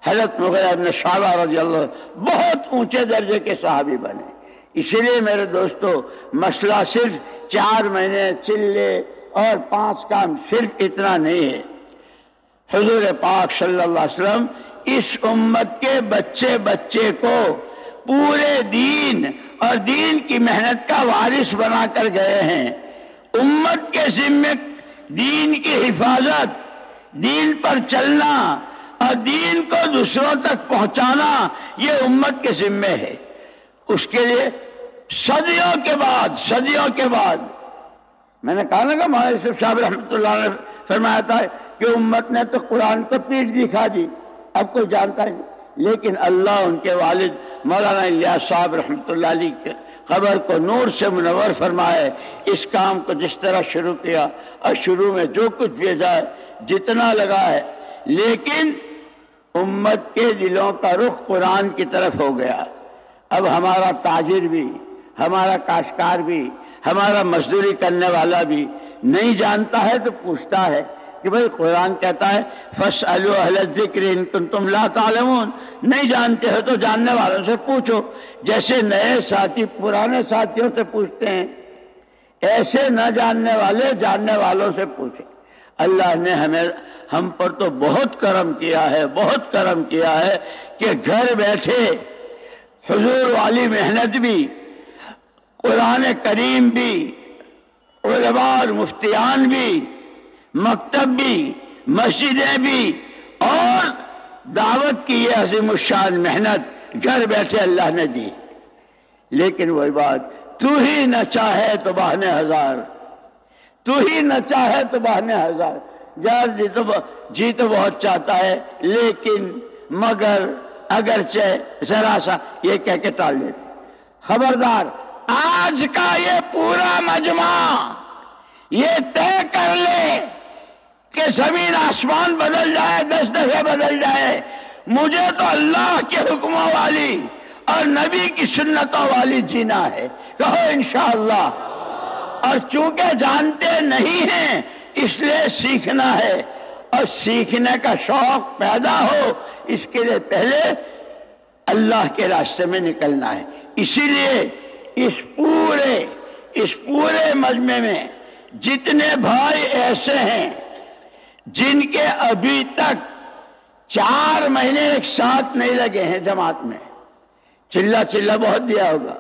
حضرت مغیرہ ابن شعبہ رضی اللہ بہت اونچے درجے کے صحابی بنے۔ اسی لیے میرے دوستو، مسئلہ صرف 4 مہینے چلے اور 5 کام صرف اتنا نہیں ہے۔ حضور پاک صلی اللہ علیہ وسلم اس امت کے بچے کو پورے دین اور دین کی محنت کا وارث بنا کر گئے ہیں۔ امت کے ذمے دین کی حفاظت، دین پر چلنا اور دین کو دوسروں تک پہنچانا، یہ امت کے ذمے ہے۔ اس کے لیے صدیوں کے بعد میں نے کہا نا کہ مولانا یوسف صاحب رحمۃ اللہ نے فرمایا تھا کہ امت نے تو قرآن کو پیٹھ دکھا دی، اب کوئی جانتا نہیں، لیکن اللہ ان کے والد مولانا الیاس صاحب رحمۃ اللہ علیہ کے قبر کو نور سے منور فرمائے۔ اس کام کو جس طرح شروع کیا، اور شروع میں جو کچھ بھیجا ہے، جتنا لگا ہے، لیکن امت کے دلوں کا رخ قرآن کی طرف ہو گیا۔ اب ہمارا تاجر بھی، ہمارا کاشتکار بھی، ہمارا مزدوری کرنے والا بھی نہیں جانتا ہے تو پوچھتا ہے کہ بھئی قرآن کہتا ہے فَاسْأَلُوا أَهْلَ الذِّكْرِ إِن كُنتُمْ لَا تَعْلَمُونَ، نہیں جانتے ہو تو جاننے والوں سے پوچھو۔ جیسے نئے ساتھی پرانے ساتھیوں سے پوچھتے ہیں، ایسے نہ جاننے والے جاننے والوں سے پوچھیں۔ اللہ نے ہم پر تو بہت کرم کیا ہے، بہت کرم کیا ہے کہ گھر بیٹھے حضور والی محنت بھی، قرآن کریم بھی، علماء اور مفتیان بھی، مکتب بھی، مسجدیں بھی، اور دعوت کی یہ عظیم الشان محنت گھر بیٹھے اللہ نے دی۔ لیکن وہی بات، تو ہی نہ چاہے تو بہانے ہزار، تو ہی نہ چاہے تو بہانے ہزار۔ یار جی تو بہت چاہتا ہے، لیکن مگر اگرچہ ذرا سا یہ کہہ کے ٹال دیتے۔ خبردار، آج کا یہ پورا مجمع یہ طے کر لے کہ زمین آسمان بدل جائے، 10 دفعہ بدل جائے، مجھے تو اللہ کے حکموں والی اور نبی کی سنتوں والی جینا ہے۔ کہو انشاءاللہ۔ اور چونکہ جانتے نہیں ہیں اس لیے سیکھنا ہے، اور سیکھنے کا شوق پیدا ہو اس کے لیے پہلے اللہ کے راستے میں نکلنا ہے۔ اسی لیے اس پورے مجمع میں جتنے بھائی ایسے ہیں جن کے ابھی تک 4 مہینے ایک ساتھ نہیں لگے ہیں جماعت میں، چلہ بہت دیا ہوگا،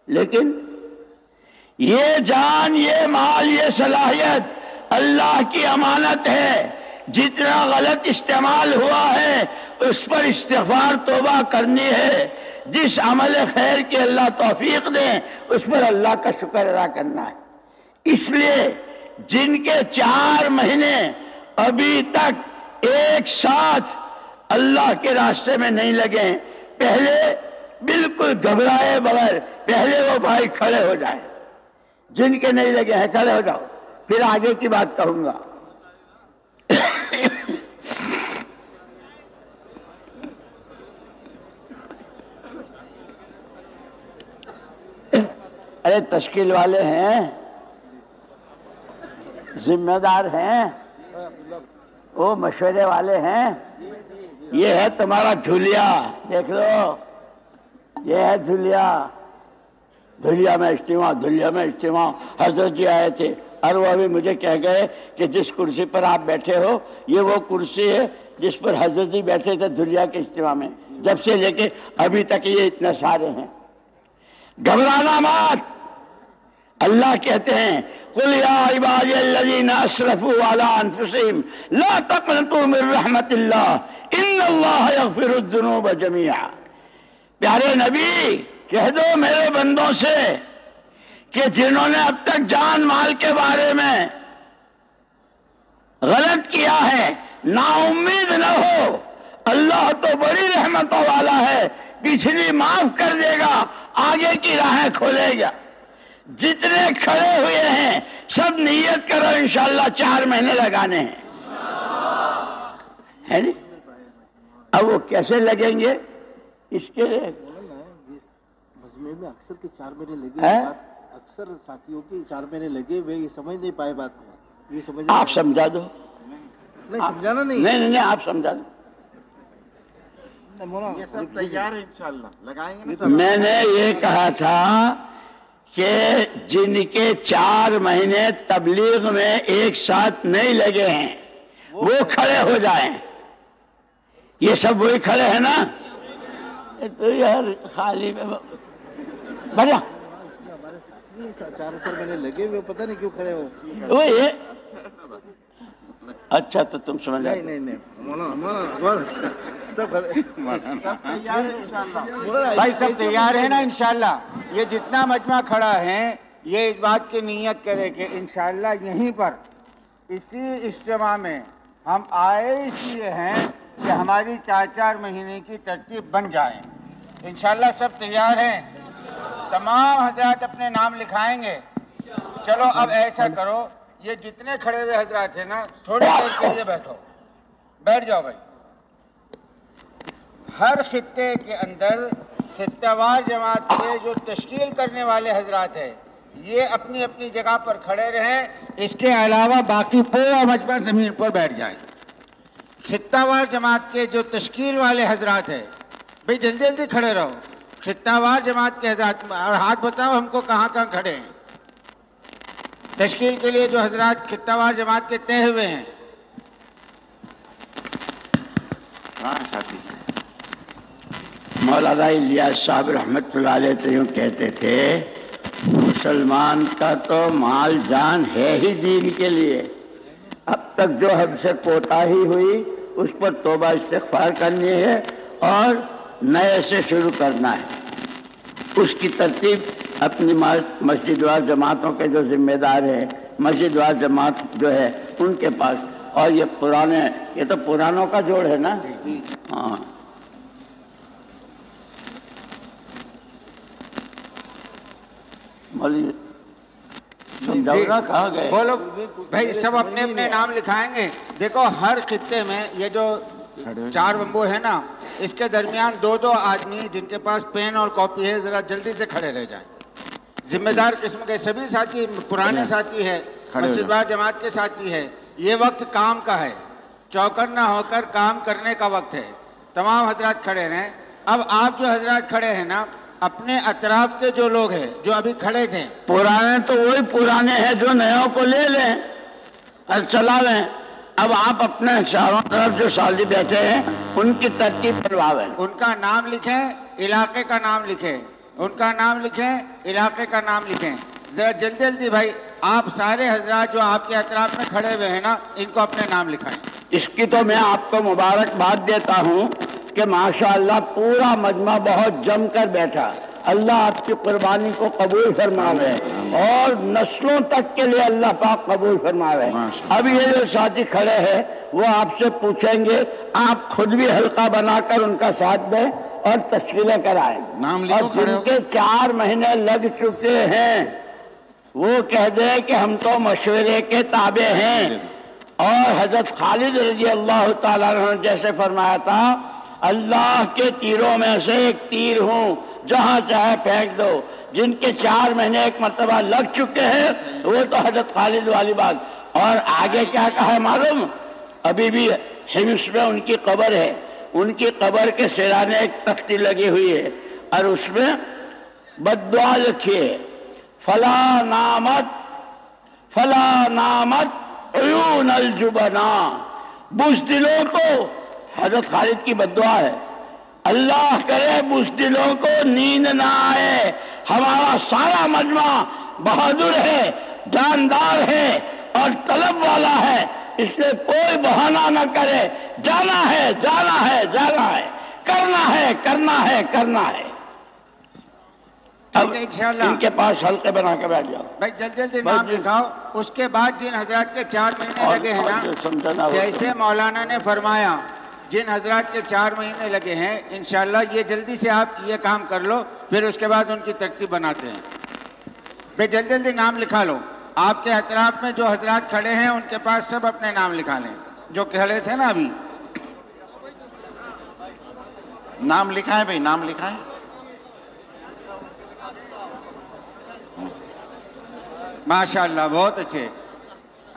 لیکن یہ جان، یہ مال، یہ صلاحیت اللہ کی امانت ہے۔ جتنا غلط استعمال ہوا ہے اس پر استغفار توبہ کرنی ہے۔ جس عمل خیر کی اللہ توفیق دیں اس پر اللہ کا شکر ادا کرنا ہے۔ اس لیے جن کے 4 مہینے ابھی تک ایک ساتھ اللہ کے راستے میں نہیں لگے، پہلے بالکل گھبرائے بغیر پہلے وہ بھائی کھڑے ہو جائیں۔ جن کے نہیں لگے ہیں کھڑے ہو جاؤ، پھر آگے کی بات کہوں گا۔ ارے تشکیل والے ہیں، ذمہ دار ہیں، وہ مشورے والے ہیں۔ یہ ہے تمہارا دھولیا، دیکھ لو، یہ ہے دھولیا۔ دھولیا میں اجتماع حضرت جی آئے تھے، اور وہ ابھی مجھے کہہ گئے کہ جس کرسی پر آپ بیٹھے ہو یہ وہ کرسی ہے جس پر حضرت جی بیٹھے تھے دھولیا کے اجتماع میں، جب سے لے کے ابھی تک یہ اتنے سارے ہیں۔ گھبرانا مت۔ اللہ کہتے ہیں قُلْ يَا عِبَادِيَ الَّذِينَ أَسْرَفُوا عَلَىٰ أَنفُسِهِمْ لَا تَقْنَطُوا مِن رَحْمَةِ اللَّهِ إِنَّ اللَّهَ يَغْفِرُ الذُّنُوبَ جَمِيعًا۔ پیارے نبی کہہ دو میرے بندوں سے کہ جنہوں نے اب تک جان مال کے بارے میں غلط کیا ہے، نا امید نہ ہو، اللہ تو بڑی رحمتوں والا ہے، پچھلی معاف کر دے گا، آگے کی راہیں کھولے گا۔ جتنے کھڑے ہوئے ہیں سب نیت کرو انشاءاللہ 4 مہینے لگانے ہیں، ہے نہیں؟ اب وہ کیسے لگیں گے اس کے لیے مجمع میں اکثر کے 4 مہینے لگے، اکثر ساتھیوں کے 4 مہینے لگے ہوئے، یہ سمجھ نہیں پائے بات کو۔ یہ سمجھ آپ سمجھا دو۔ نہیں سمجھانا نہیں آپ سمجھا دو۔ یہ سب تیار ہے انشاءاللہ، لگائیں گے نا۔ میں نے یہ کہا تھا کہ جن کے 4 مہینے تبلیغ میں ایک ساتھ نہیں لگے ہیں وہ کھڑے ہو جائیں۔ یہ سب وہی کھڑے ہیں نا؟ تو یار خالی میں بڑھیا ہمارے ساتھی 4 مہینے لگے ہوئے، پتہ نہیں کیوں کھڑے ہو۔ وہ یہ اچھا تو تم سمجھ نہیں مولانا بہت اچھا، سب تیار ہے انشاءاللہ۔ بھائی سب تیار ہیں نا انشاءاللہ؟ یہ جتنا مجمع کھڑا ہے یہ اس بات کی نیت کرے کہ انشاءاللہ یہیں پر اسی اجتماع میں ہم آئے اس لیے ہیں کہ ہماری 4 مہینے کی ترتیب بن جائے۔ انشاءاللہ سب تیار ہیں؟ تمام حضرات اپنے نام لکھائیں گے۔ چلو اب ایسا کرو، یہ جتنے کھڑے ہوئے حضرات ہیں نا تھوڑی دیر کے لیے بیٹھ جاؤ بھائی۔ ہر خطے کے اندر خطہ وار جماعت کے جو تشکیل کرنے والے حضرات ہیں یہ اپنی اپنی جگہ پر کھڑے رہیں، اس کے علاوہ باقی پورا مجمع زمین پر بیٹھ جائیں۔ خطہ وار جماعت کے جو تشکیل والے حضرات ہیں بھئی جلدی جلدی کھڑے رہو۔ خطہ وار جماعت کے حضرات اور ہاتھ بتاؤ ہم کو کہاں کہاں کھڑے ہیں۔ تشکیل کے لیے جو حضرات خطہ وار جماعت کے طے ہوئے ہیں۔ ہاں ساتھی مولانا الیاس صاحب رحمت اللہ علیہ تو یوں کہتے تھے مسلمان کا تو مال جان ہے ہی دین کے لیے، اب تک جو ہم سے کوتاہی ہوئی اس پر توبہ استغفار کرنی ہے اور نئے سے شروع کرنا ہے۔ اس کی ترتیب اپنی مسجد وار جماعتوں کے جو ذمہ دار ہیں، مسجد وار جماعت جو ہے ان کے پاس، اور یہ پرانے، یہ تو پرانوں کا جوڑ ہے نا، ہاں سمجھاؤ نا کہاں گئے؟ بولو بھائی، سب اپنے اپنے نام لکھائیں گے. دیکھو ہر خطے میں یہ جو 4 بمبو ہے نا، اس کے درمیان 2 آدمی جن کے پاس پین اور کاپی ہے ذرا جلدی سے کھڑے رہ جائیں. ذمہ دار قسم کے سبھی ساتھی، پرانے ساتھی ہے، مسجد وار جماعت کے ساتھی ہے. یہ وقت کام کا ہے، چوکر نہ ہو کر کام کرنے کا وقت ہے. تمام حضرات کھڑے رہیں. اب آپ جو حضرات کھڑے ہیں نا، اپنے اطراف کے جو لوگ ہیں جو ابھی کھڑے تھے، پرانے تو وہی پرانے ہیں جو نیوں کو لے لیں اور چلا لیں. اب آپ اپنے چاروں طرف جو ساتھی بیٹھے ہیں ان کی ترتیب بنواویں. ان کا نام لکھیں، علاقے کا نام لکھیں، ان کا نام لکھیں، علاقے کا نام لکھیں. ذرا جلدی جلدی بھائی، آپ سارے حضرات جو آپ کے اطراف میں کھڑے ہوئے ہیں نا، ان کو اپنے نام لکھائیں. اس کی تو میں آپ کو مبارکباد دیتا ہوں کہ ماشاءاللہ پورا مجمع بہت جم کر بیٹھا. اللہ آپ کی قربانی کو قبول فرماوے اور نسلوں تک کے لیے اللہ پاک قبول فرماوے. اب یہ جو ساتھی کھڑے ہیں وہ آپ سے پوچھیں گے، آپ خود بھی حلقہ بنا کر ان کا ساتھ دیں اور تشکیلیں کرائیں. اور جن کے 4 مہینے لگ چکے ہیں وہ کہہ دیں کہ ہم تو مشورے کے تابع ہیں. اور حضرت خالد رضی اللہ تعالیٰ عنہ نے جیسے فرمایا تھا، اللہ کے تیروں میں سے ایک تیر ہوں، جہاں چاہے پھینک دو. جن کے 4 مہینے ایک مرتبہ لگ چکے ہیں وہ تو حضرت خالد والی بات. اور آگے کیا کہا ہے معلوم؟ ابھی بھی حمص میں ان کی قبر ہے، ان کی قبر کے سرانے ایک تختی لگی ہوئی ہے اور اس میں بد دعا لکھی ہے، فلا نامت عیون الجبنا. بزدلوں کو، حضرت خالد کی بد دعا ہے، اللہ کرے بزدلوں کو نیند نہ آئے. ہمارا سارا مجمع بہادر ہے، جاندار ہے اور طلب والا ہے، اس لیے کوئی بہانہ نہ کرے. جانا ہے، جانا ہے، جانا ہے، کرنا ہے، کرنا ہے، کرنا ہے. اب انشاءاللہ ان کے پاس حلقے بنا کے بیٹھ جاؤ بھائی، جلدی جلدی نام لکھاؤ. اس کے بعد جن حضرات کے 4 مہینے لگے ہیں نا، جیسے مولانا نے فرمایا، جن حضرات کے 4 مہینے لگے ہیں، انشاءاللہ یہ جلدی سے آپ یہ کام کر لو، پھر اس کے بعد ان کی ترتیب بناتے ہیں. بھائی جلدی جلدی نام لکھا لو. آپ کے اطراف میں جو حضرات کھڑے ہیں ان کے پاس سب اپنے نام لکھا لیں، جو کھڑے تھے نا ابھی. نام لکھائیں بھائی، نام لکھائیں. ماشاءاللہ بہت اچھے،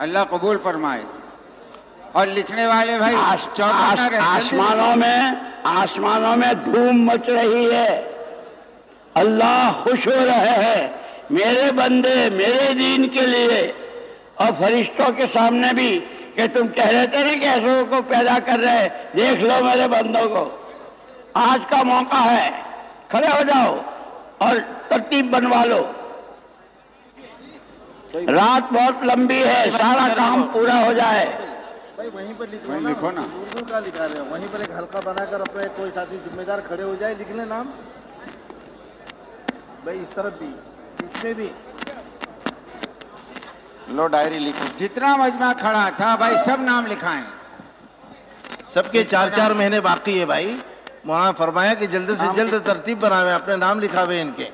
اللہ قبول فرمائے. اور لکھنے والے بھائی چوکنا رہے. آسمانوں میں دھوم مچ رہی ہے، اللہ خوش ہو رہے ہیں میرے بندے میرے دین کے لیے. اور فرشتوں کے سامنے بھی کہ تم کہہ رہے تھے نا کہ ایسوں کو پیدا کر رہے، دیکھ لو میرے بندوں کو، آج کا موقع ہے، کھڑے ہو جاؤ اور ترتیب بنوا لو. رات بہت لمبی ہے، سارا کام پورا ہو جائے. بھائی وہیں پر لکھو نا. اردو کا لکھا رہے ہیں، وہیں پر ایک حلقہ بنا کر اپنے کوئی ساتھی ذمہ دار کھڑے ہو جائے، لکھ لیں نام. بھائی اس طرف بھی، اس میں بھی لو ڈائری لکھو. جتنا مجمع کھڑا تھا بھائی سب نام لکھائیں. سب کے 4 مہینے باقی ہے بھائی. مولانا فرمایا کہ جلد سے جلد ترتیب بناوے، اپنے نام لکھاوے ان کے.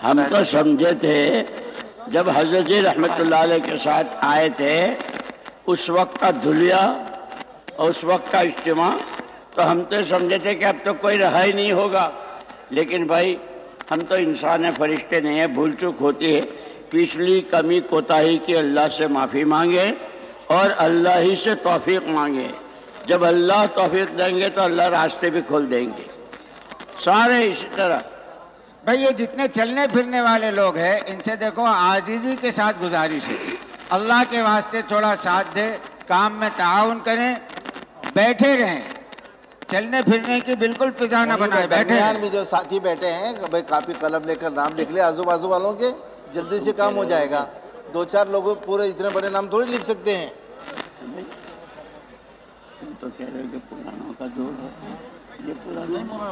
ہم تو سمجھے تھے جب حضرت جی رحمت اللہ علیہ کے ساتھ آئے تھے، اس وقت کا دھلیا اور اس وقت کا اجتماع، تو ہم تو سمجھے تھے کہ اب تو کوئی رہا ہی نہیں ہوگا. لیکن بھائی ہم تو انسان فرشتے نہیں ہیں، بھول چوک ہوتی ہے. پچھلی کمی کوتاہی کی اللہ سے معافی مانگے اور اللہ ہی سے توفیق مانگے. جب اللہ توفیق دیں گے تو اللہ راستے بھی کھول دیں گے. سارے اسی طرح. بھئی یہ جتنے چلنے پھرنے والے لوگ ہیں ان سے دیکھو عاجزی کے ساتھ گزارش ہے، اللہ کے واسطے تھوڑا ساتھ دے، کام میں تعاون کریں، بیٹھے رہیں. چلنے پھرنے کی بالکل فضا نہ بنائے، بیٹھے درمیان رہیں. میں جو ساتھی بیٹھے ہیں بھائی کاپی قلم لے کر نام لکھ لے، آزو بازو والوں کے جلدی سے کام ہو جائے گا. 2-4 لوگوں پورے اتنے بڑے نام تھوڑی لکھ سکتے ہیں. تو کہہ رہے کہ پرانوں کا جوڑ ہے، یہ پرانا